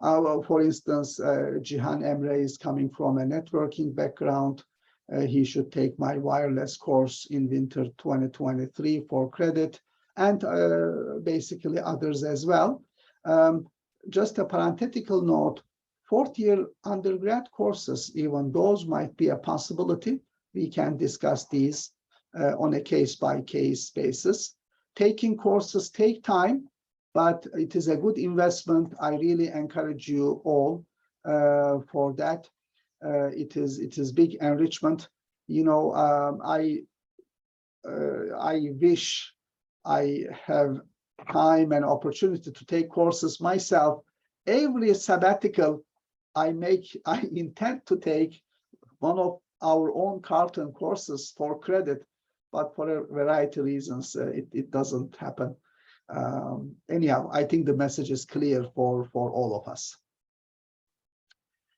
For instance, Cihan Emre is coming from a networking background. He should take my wireless course in winter 2023 for credit, and basically others as well. Just a parenthetical note, 4th-year undergrad courses, even those might be a possibility. We can discuss these on a case-by-case basis. Taking courses take time, but it is a good investment. I really encourage you all for that. It is big enrichment. You know, I wish I have time and opportunity to take courses myself. Every sabbatical I intend to take one of our own Carleton courses for credit, but for a variety of reasons, it doesn't happen. Anyhow, I think the message is clear for all of us.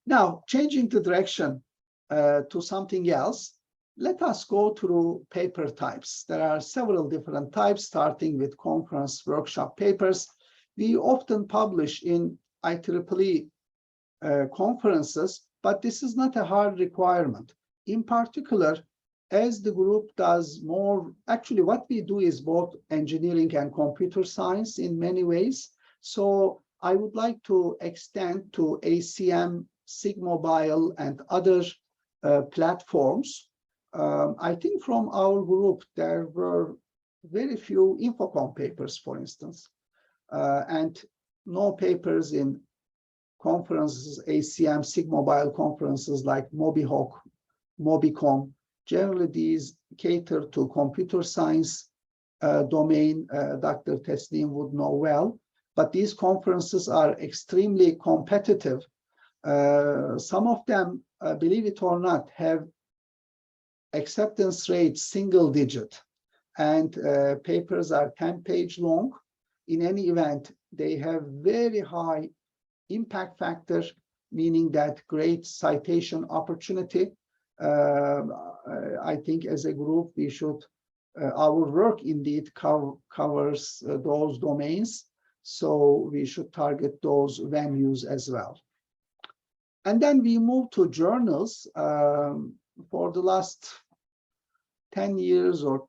Now, changing the direction to something else, let us go through paper types. There are several different types, starting with conference workshop papers. We often publish in IEEE conferences, but this is not a hard requirement. In particular, as the group does more, actually what we do is both engineering and computer science in many ways. So I would like to extend to ACM, SIGMobile, and other platforms. I think from our group, there were very few Infocom papers, for instance, and no papers in conferences, ACM, SIGMobile conferences like MobiHawk, Mobicom. Generally, these cater to computer science domain. Dr. Teslim would know well, but these conferences are extremely competitive. Some of them, believe it or not, have acceptance rates single digit, and papers are 10-page long. In any event, they have very high impact factor, meaning that great citation opportunity. I think as a group, we should, our work indeed covers those domains, so we should target those venues as well. And then we move to journals. For the last 10 years or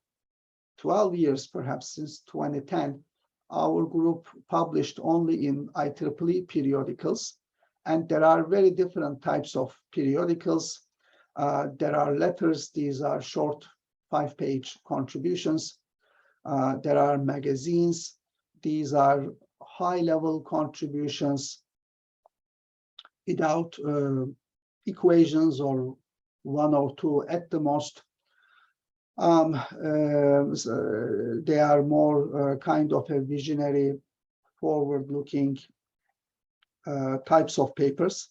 12 years, perhaps since 2010, our group published only in IEEE periodicals, and there are very different types of periodicals. There are letters. These are short 5-page contributions. There are magazines. These are high-level contributions without equations, or 1 or 2 at the most. They are more kind of a visionary, forward-looking types of papers.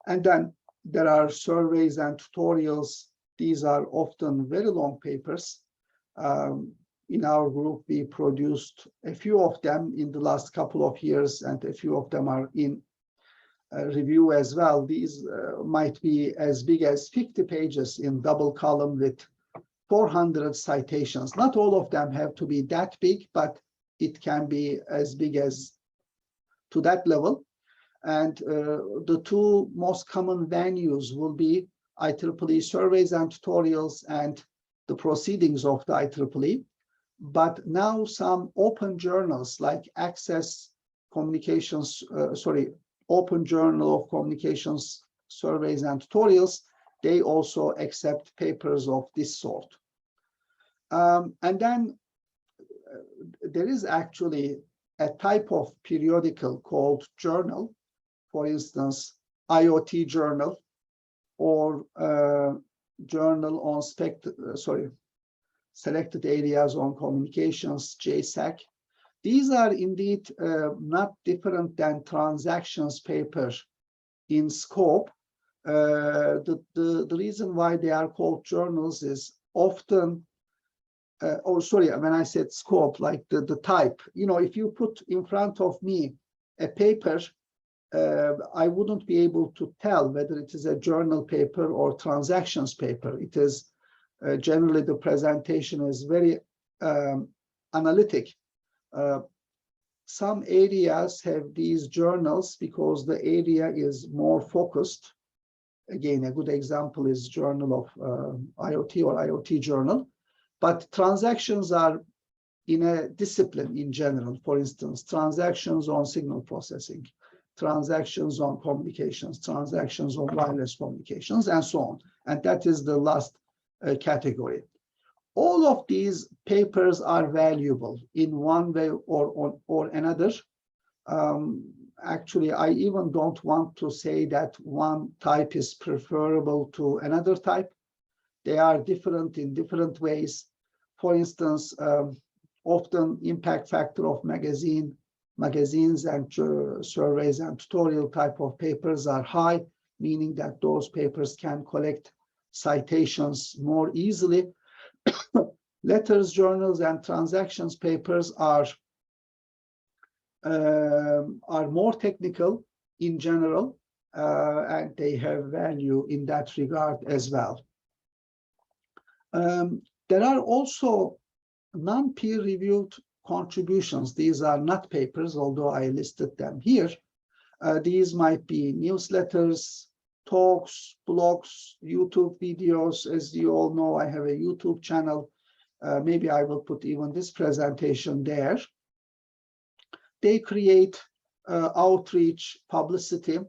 And then there are surveys and tutorials. These are often very long papers. In our group, we produced a few of them in the last couple of years, and a few of them are in review as well. These might be as big as 50 pages in double column with 400 citations. Not all of them have to be that big, but it can be as big as to that level. And the two most common venues will be IEEE surveys and tutorials and the proceedings of the IEEE. But now some open journals like Access Communications, Open Journal of Communications Surveys and Tutorials, they also accept papers of this sort. And then there is actually a type of periodical called journal, for instance, IoT journal or journal on selected areas on communications, JSAC. These are indeed not different than transactions paper in scope. The reason why they are called journals is often, when I said scope, like the type, if you put in front of me a paper, I wouldn't be able to tell whether it is a journal paper or transactions paper. It is generally the presentation is very analytic. Some areas have these journals because the area is more focused. Again, a good example is Journal of IoT or IoT Journal. But transactions are in a discipline in general. For instance, transactions on signal processing, transactions on communications, transactions on wireless communications, and so on. And that is the last category. All of these papers are valuable in one way or another. Actually, I even don't want to say that one type is preferable to another type. They are different in different ways. For instance, often impact factor of magazines and surveys and tutorial type of papers are high, meaning that those papers can collect citations more easily. Letters, journals, and transactions papers are more technical in general, and they have value in that regard as well. There are also non-peer-reviewed contributions. These are not papers, although I listed them here. These might be newsletters, talks, blogs, YouTube videos. As you all know, I have a YouTube channel. Maybe I will put even this presentation there. They create outreach, publicity,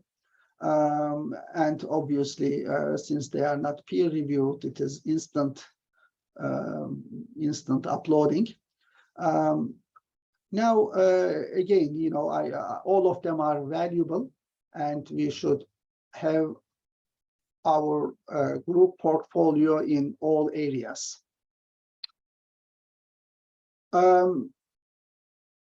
and obviously, since they are not peer-reviewed, it is instant uploading. Now, again, all of them are valuable, and we should have our group portfolio in all areas.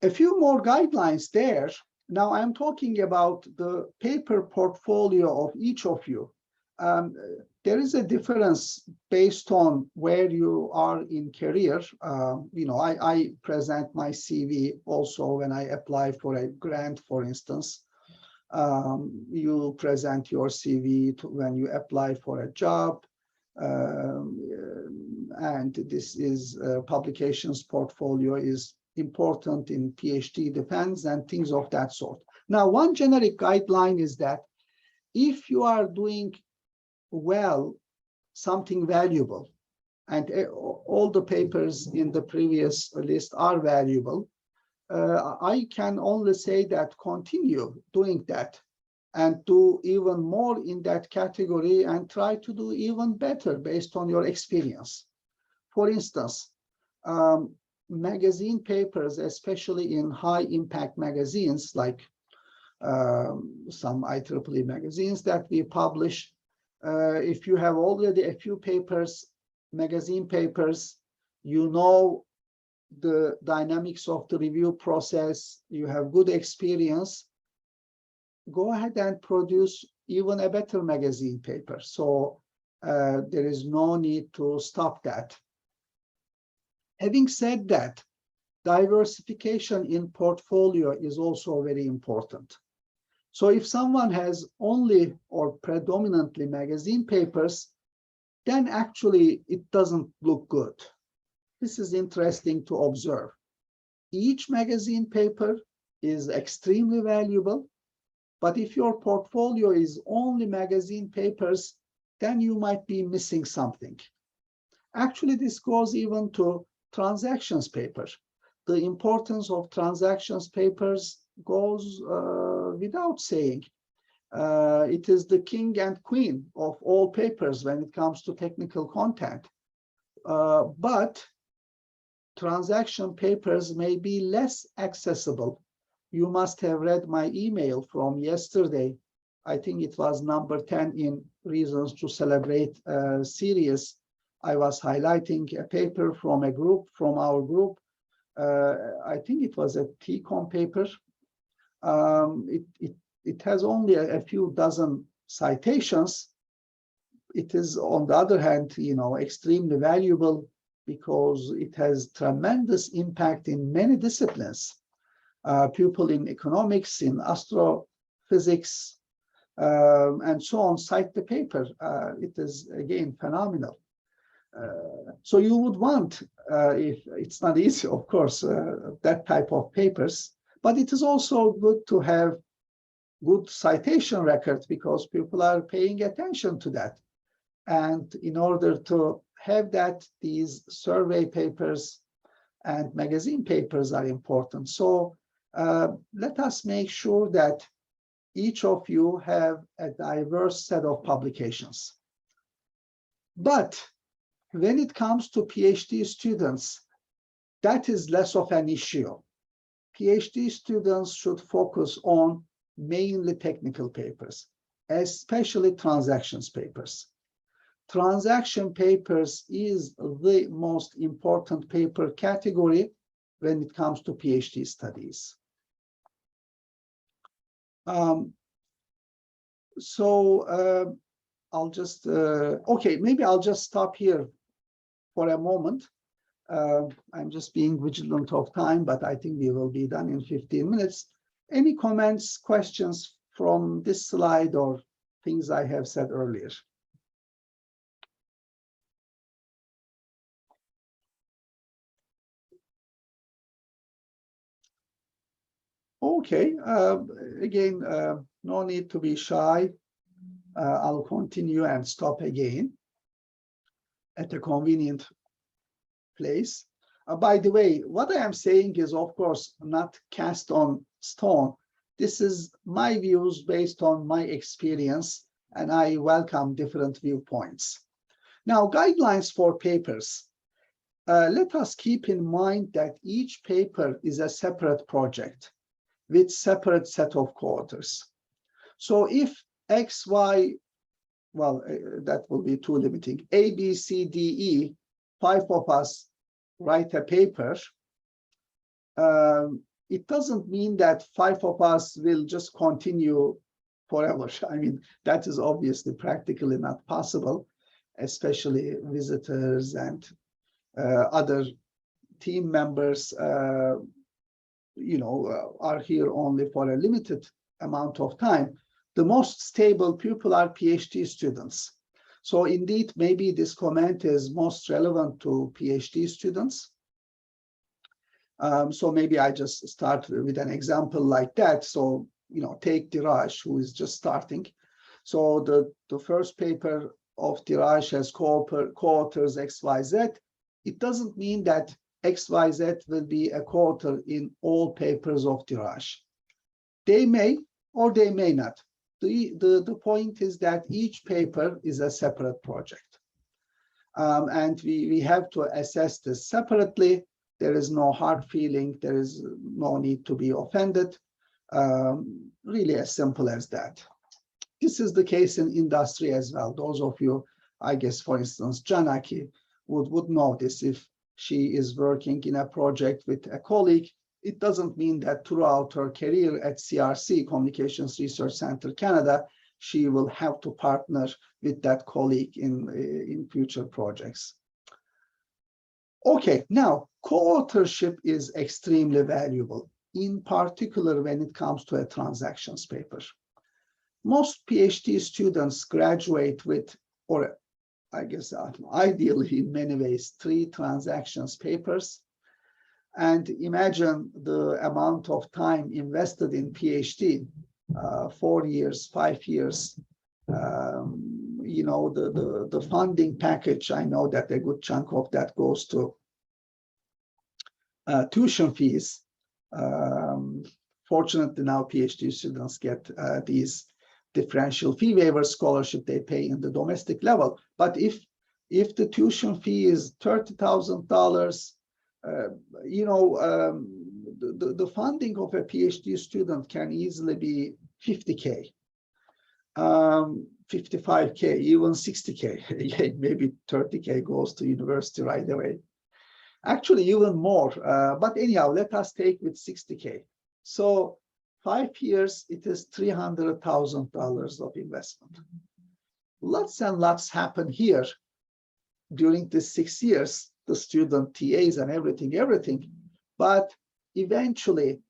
A few more guidelines there. Now I'm talking about the paper portfolio of each of you. There is a difference based on where you are in career. I present my CV also when I apply for a grant, for instance. You present your CV when you apply for a job. And this is publications portfolio is important in PhD defense and things of that sort. Now, one generic guideline is that if you are doing well, something valuable, and all the papers in the previous list are valuable, I can only say that continue doing that and do even more in that category and try to do even better based on your experience. For instance, magazine papers, especially in high impact magazines like some IEEE magazines that we publish, if you have already a few papers, magazine papers, you know the dynamics of the review process, you have good experience, go ahead and produce even a better magazine paper. So there is no need to stop that. Having said that, diversification in portfolio is also very important. So if someone has only or predominantly magazine papers, then actually it doesn't look good. This is interesting to observe. Each magazine paper is extremely valuable, but if your portfolio is only magazine papers, then you might be missing something. Actually, this goes even to transactions paper. The importance of transactions papers goes without saying. It is the king and queen of all papers when it comes to technical content. But transaction papers may be less accessible. You must have read my email from yesterday. I think it was number 10 in Reasons to Celebrate series. I was highlighting a paper from a group, from our group. I think it was a TCOM paper. It has only a few dozen citations. It is, on the other hand, extremely valuable because it has tremendous impact in many disciplines. People in economics, in astrophysics, and so on cite the paper. It is, again, phenomenal. So you would want, if it's not easy, of course, that type of papers, but it is also good to have good citation records because people are paying attention to that. And in order to have that, these survey papers and magazine papers are important. So let us make sure that each of you have a diverse set of publications. But when it comes to PhD students, that is less of an issue. PhD students should focus on mainly technical papers, especially transactions papers. Transaction papers is the most important paper category when it comes to PhD studies. I'll just, okay, maybe I'll just stop here for a moment. I'm just being vigilant of time, but I think we will be done in 15 minutes. Any comments, questions from this slide or things I have said earlier? Okay, again, no need to be shy. I'll continue and stop again at a convenient place. By the way, what I am saying is, of course, not cast on stone. This is my views based on my experience, and I welcome different viewpoints. Now, guidelines for papers. Let us keep in mind that each paper is a separate project with separate set of co-authors. So if X, Y, well, that will be too limiting. A, B, C, D, E, 5 of us write a paper. It doesn't mean that 5 of us will just continue forever. I mean, that is obviously practically not possible, especially visitors and other team members, are here only for a limited amount of time. The most stable people are PhD students. So indeed, maybe this comment is most relevant to PhD students. So maybe I just start with an example like that. So, take Diraj, who is just starting. So the first paper of Diraj has co-authors XYZ. It doesn't mean that XYZ will be a co-author in all papers of Diraj. They may or they may not. The point is that each paper is a separate project. And we have to assess this separately. There is no hard feeling. There is no need to be offended. Really as simple as that. This is the case in industry as well. Those of you, I guess, for instance, Janaki would know this. If she is working in a project with a colleague, it doesn't mean that throughout her career at CRC, Communications Research Center, Canada, she will have to partner with that colleague in future projects. Okay, now co-authorship is extremely valuable, in particular when it comes to a transactions paper. Most PhD students graduate with, or I guess ideally in many ways, 3 transactions papers. And imagine the amount of time invested in PhD, 4 years, 5 years. You know, the funding package, I know that a good chunk of that goes to tuition fees. Fortunately, now PhD students get these differential fee waiver scholarship they pay in the domestic level. But if the tuition fee is $30,000, you know, the funding of a PhD student can easily be 50K, 55K, even 60K. Maybe 30K goes to university right away. Actually, even more. But anyhow, let us take with 60K. So 5 years, it is $300,000 of investment. Lots and lots happen here during these 6 years, the student TAs and everything. But eventually,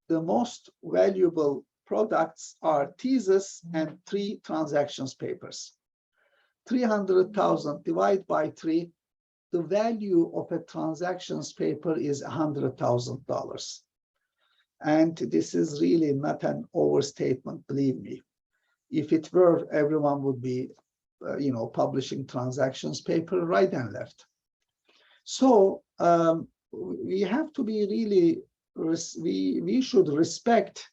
the most valuable products are thesis and 3 transactions papers. 300,000 divided by 3, the value of a transactions paper is $100,000. And this is really not an overstatement, believe me. If it were, everyone would be, you know, publishing transactions paper right and left. So we have to be really, we should respect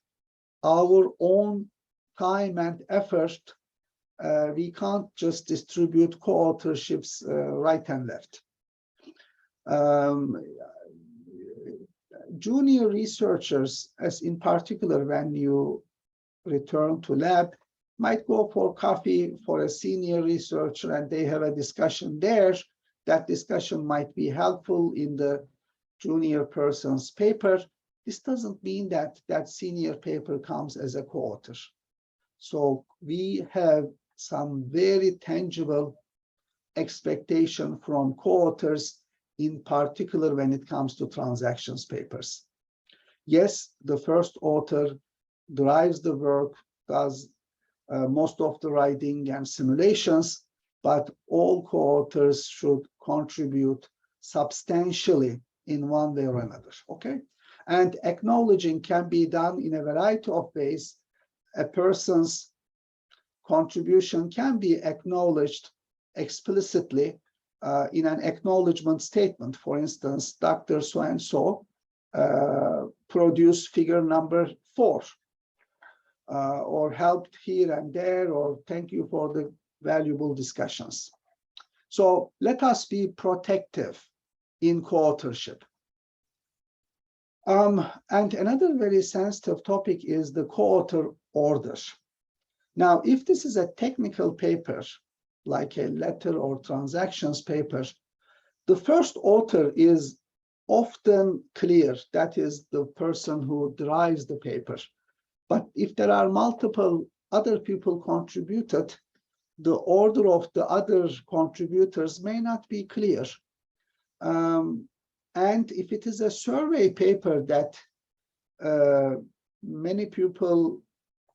our own time and effort. We can't just distribute co-authorships right and left. Junior researchers, as in particular when you return to lab, might go for coffee for a senior researcher and they have a discussion there. That discussion might be helpful in the junior person's paper. This doesn't mean that that senior paper comes as a co-author. So we have some very tangible expectation from co-authors, in particular when it comes to transactions papers. Yes, the first author drives the work, does most of the writing and simulations, but all co-authors should contribute substantially in one way or another, okay? And acknowledging can be done in a variety of ways. A person's contribution can be acknowledged explicitly in an acknowledgement statement. For instance, Dr. So-and-so produced figure number 4, or helped here and there, or thank you for the valuable discussions. So let us be protective in co-authorship. And another very sensitive topic is the co-author order. Now, if this is a technical paper, like a letter or transactions paper, the first author is often clear. That is the person who drives the paper. But if there are multiple other people contributed, the order of the other contributors may not be clear. And if it is a survey paper that many people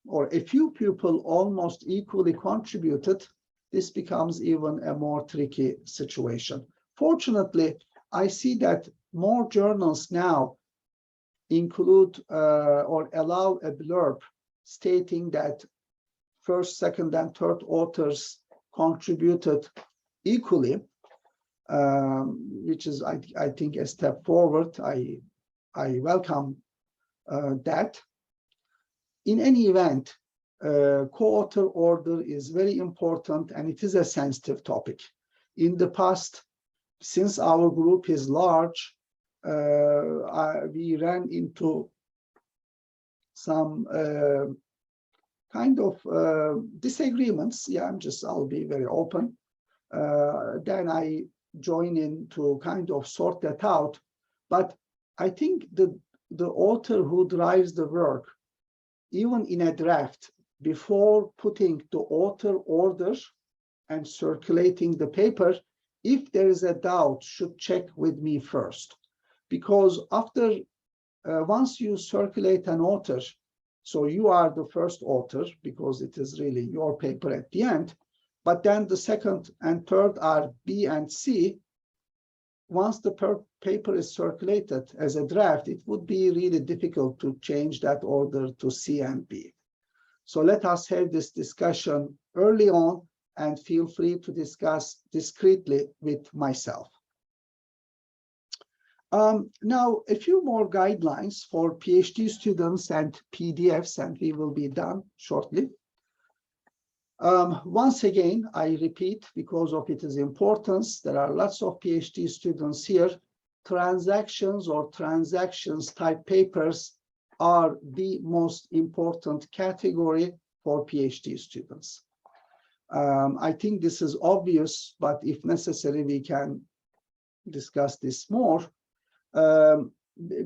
or a few people almost equally contributed, this becomes even a more tricky situation. Fortunately, I see that more journals now include or allow a blurb stating that first, second, and third authors contributed equally, which is, I think, a step forward. I welcome that. In any event, co-author order is very important, and it is a sensitive topic. In the past, since our group is large, we ran into some kind of disagreements. Yeah, I'll be very open. Then I join in to kind of sort that out. But I think the the author who drives the work, even in a draft, before putting the author order and circulating the paper, if there is a doubt, should check with me first. Because after, once you circulate an author, so you are the first author because it is really your paper at the end, but then the second and third are B and C. Once the paper is circulated as a draft, it would be really difficult to change that order to C and B. So let us have this discussion early on and feel free to discuss discreetly with myself. Now, a few more guidelines for PhD students and PDFs, and we will be done shortly. Once again, I repeat, because of its importance, there are lots of PhD students here. Transactions or transactions type papers are the most important category for PhD students. I think this is obvious, but if necessary, we can discuss this more.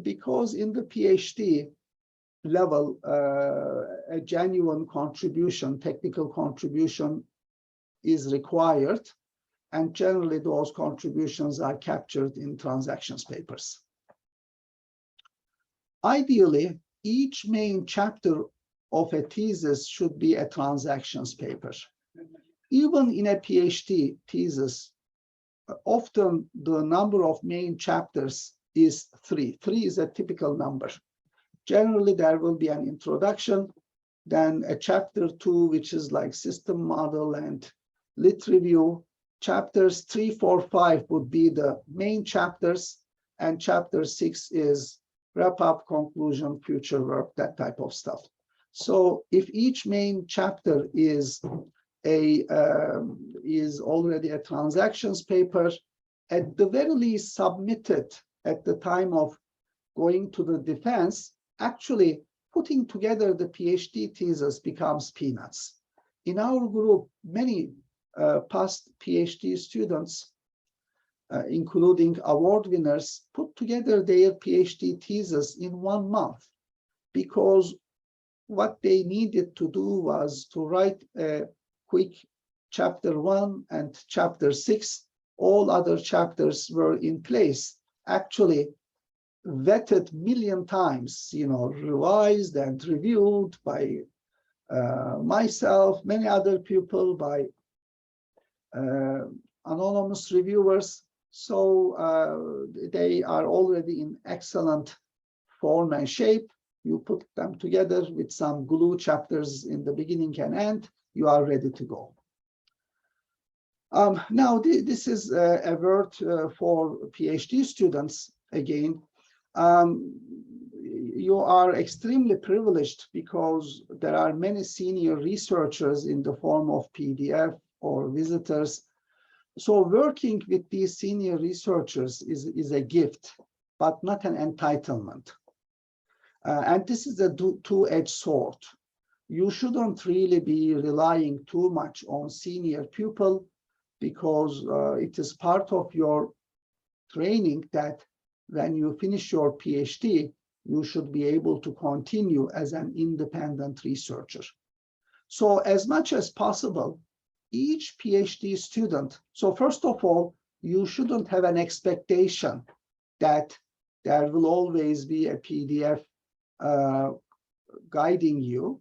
Because in the PhD level, a genuine contribution, technical contribution is required, and generally those contributions are captured in transactions papers. Ideally, each main chapter of a thesis should be a transactions paper. Even in a PhD thesis, often the number of main chapters is 3. 3 is a typical number. Generally, there will be an introduction, then a chapter 2, which is like system model and lit review. Chapters 3, 4, 5 would be the main chapters, and chapter 6 is wrap up, conclusion, future work, that type of stuff. So if each main chapter is already a transactions paper, at the very least submitted at the time of going to the defense, actually putting together the PhD thesis becomes peanuts. In our group, many past PhD students, including award winners, put together their PhD thesis in 1 month, because what they needed to do was to write a quick chapter 1 and chapter 6. All other chapters were in place, actually vetted 1,000,000 times, revised and reviewed by myself, many other people, by anonymous reviewers. So they are already in excellent form and shape. You put them together with some glue chapters in the beginning and end, you are ready to go. Now, this is a word for PhD students again. You are extremely privileged because there are many senior researchers in the form of PDF or visitors. So working with these senior researchers is a gift, but not an entitlement. And this is a two-edged sword. You shouldn't really be relying too much on senior people, because it is part of your training that when you finish your PhD, you should be able to continue as an independent researcher. So as much as possible, each PhD student, so first of all, you shouldn't have an expectation that there will always be a PDF guiding you.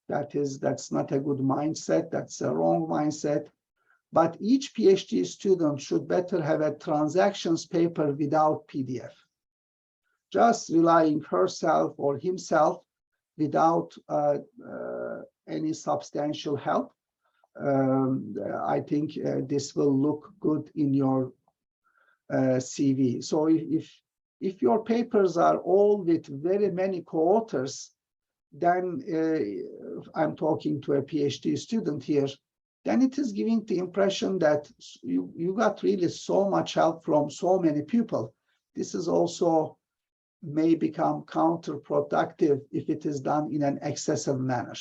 That's not a good mindset, that's a wrong mindset. But each PhD student should better have a transactions paper without PDF. Just relying herself or himself without any substantial help. I think this will look good in your CV. So if your papers are all with very many co-authors, then I'm talking to a PhD student here, then it is giving the impression that you got really so much help from so many people. This is also may become counterproductive if it is done in an excessive manner.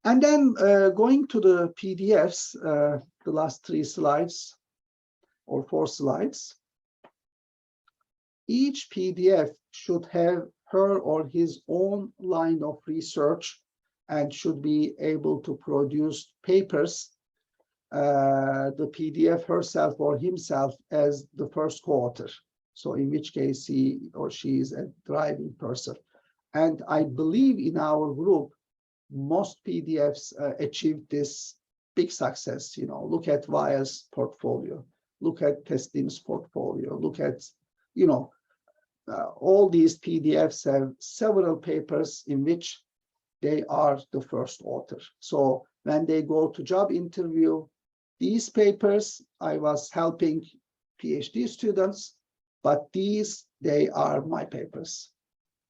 And then going to the PDFs, the last 3 slides or 4 slides. each PDF should have her or his own line of research and should be able to produce papers, the PDF herself or himself as the first co-author. So in which case he or she is a driving person. And I believe in our group, most PDFs achieved this big success. You know, look at Vaya's portfolio, look at Teslim's portfolio, look at, you know, all these PDFs have several papers in which they are the first author. So when they go to job interview, these papers, I was helping PhD students, but these, they are my papers.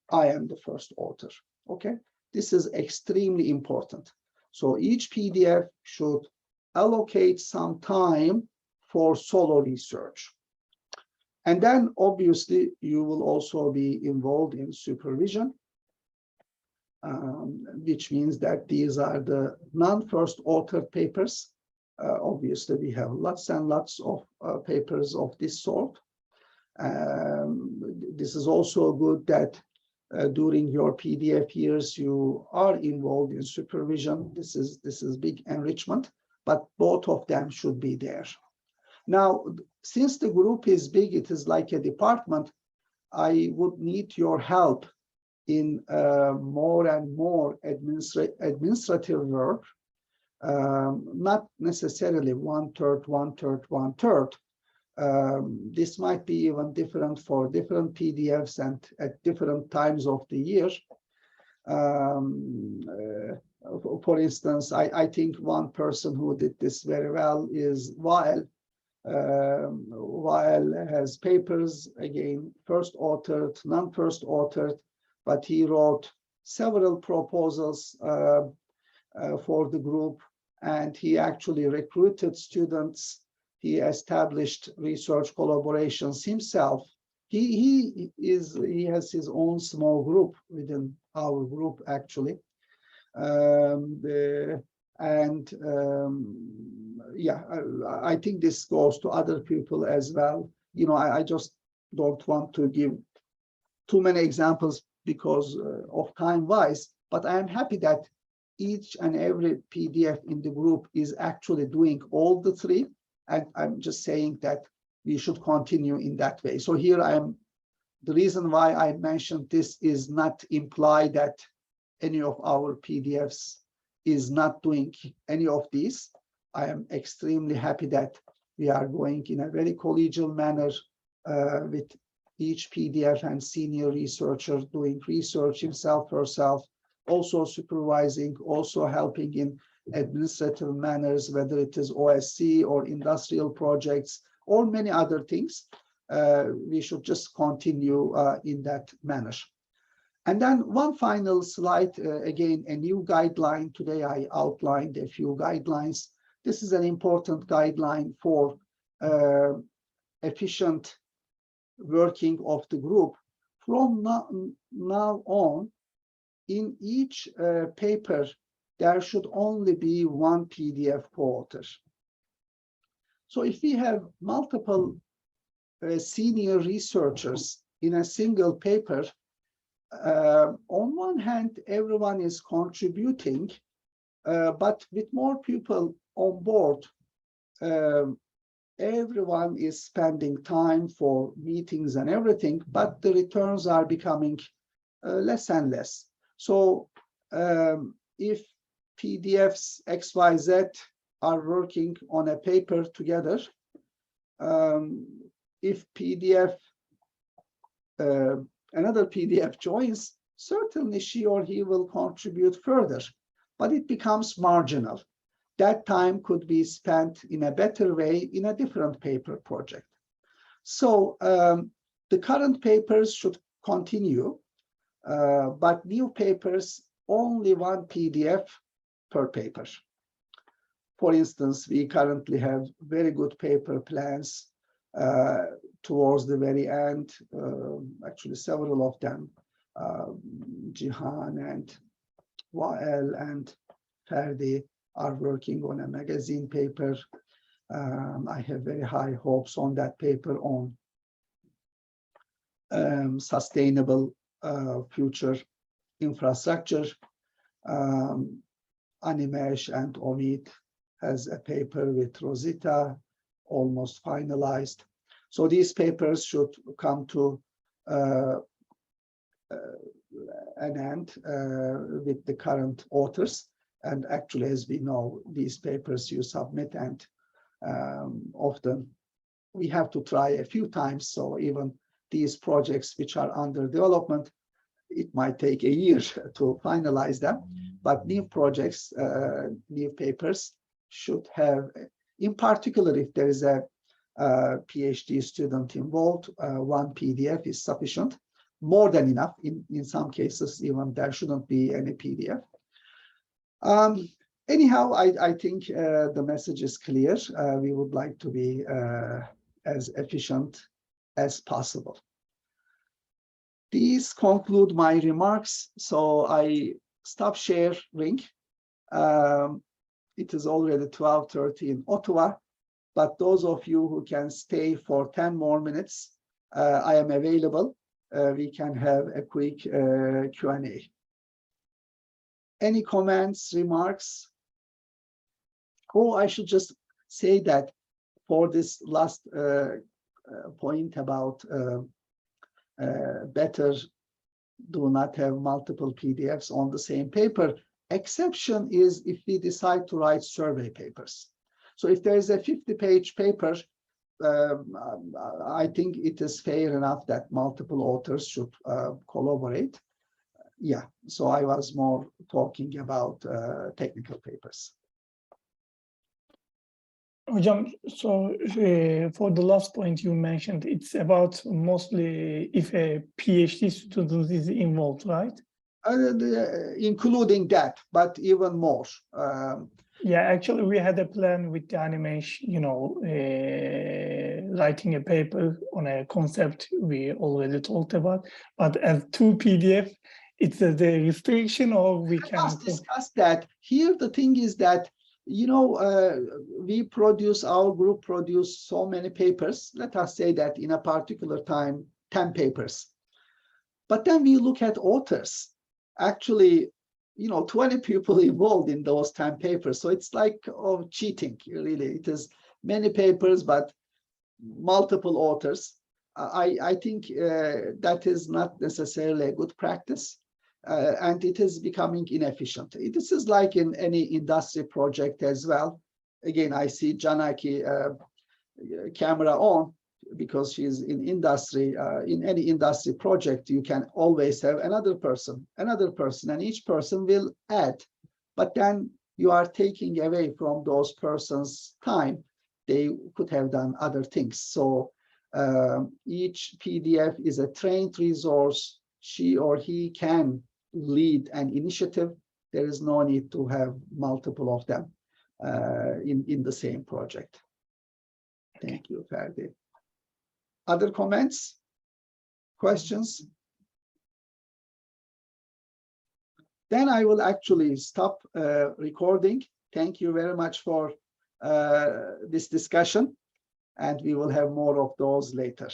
I am the first author, okay? This is extremely important. So each PDF should allocate some time for solo research. And then obviously you will also be involved in supervision, which means that these are the non-first author papers. Obviously we have lots and lots of papers of this sort. This is also good that during your PDF years, you are involved in supervision. This is big enrichment, but both of them should be there. Now, since the group is big, it is like a department, I would need your help in more and more administrative work, not necessarily 1/3, 1/3, 1/3. This might be even different for different PDFs and at different times of the year. For instance, I think one person who did this very well is Wael. Wael has papers, again, first authored, non-first authored, but he wrote several proposals for the group, and he actually recruited students. He established research collaborations himself. He has his own small group within our group, actually. Yeah, I think this goes to other people as well. You know, I just don't want to give too many examples because of time-wise, but I am happy that each and every PDF in the group is actually doing all the three. And I'm just saying that we should continue in that way. So here the reason why I mentioned this is not imply that any of our PDFs is not doing any of these. I am extremely happy that we are going in a very collegial manner with each PDF and senior researcher doing research himself, herself, also supervising, also helping in administrative manners, whether it is OSC or industrial projects or many other things. We should just continue in that manner. And then one final slide, again, a new guideline. Today I outlined a few guidelines. This is an important guideline for efficient working of the group. From now on, in each paper, there should only be one PDF co-author. So if we have multiple senior researchers in a single paper, on one hand, everyone is contributing, but with more people on board, everyone is spending time for meetings and everything, but the returns are becoming less and less. So if PDFs XYZ are working on a paper together, if another PDF joins, certainly she or he will contribute further, but it becomes marginal. That time could be spent in a better way in a different paper project. So the current papers should continue, but new papers, only one PDF per paper. For instance, we currently have very good paper plans towards the very end, actually several of them, Jihan and Wael and Ferdi are working on a magazine paper. I have very high hopes on that paper on sustainable future infrastructure. Animesh and Omid has a paper with Rosita, almost finalized. So these papers should come to an end with the current authors. And actually, as we know, these papers you submit, and often we have to try a few times. So even these projects which are under development, it might take a year to finalize them. But new projects, new papers should have, in particular, if there is a PhD student involved, one PDF is sufficient, more than enough. In some cases, even there shouldn't be any PDF. Anyhow, I think the message is clear. We would like to be as efficient as possible. These conclude my remarks. So I stop sharing. It is already 12:30 in Ottawa, but those of you who can stay for 10 more minutes, I am available. We can have a quick Q&A. Any comments, remarks? Oh, I should just say that for this last point about better do not have multiple PDFs on the same paper. Exception is if we decide to write survey papers. So if there is a 50-page paper, I think it is fair enough that multiple authors should collaborate. Yeah, so I was more talking about technical papers. Hocam, so for the last point you mentioned, it's about mostly if a PhD student is involved, right? Including that, but even more. Yeah, actually, we had a plan with the Animesh, writing a paper on a concept we already talked about, but as 2 PDF, it's a restriction, or we can... Let us discuss that. Here, the thing is that, our group produce so many papers. Let us say that in a particular time, 10 papers. But then we look at authors. Actually, 20 people involved in those 10 papers. So it's like cheating, really. It is many papers, but multiple authors. I think that is not necessarily a good practice. And it is becoming inefficient. This is like in any industry project as well. Again, I see Janaki camera on because she's in industry. In any industry project, you can always have another person, and each person will add. But then you are taking away from those persons' time. They could have done other things. So each PDF is a trained resource. She or he can lead an initiative. There is no need to have multiple of them in the same project. Thank you, Ferdi. Other comments, questions? Then I will actually stop recording. Thank you very much for this discussion, and we will have more of those later.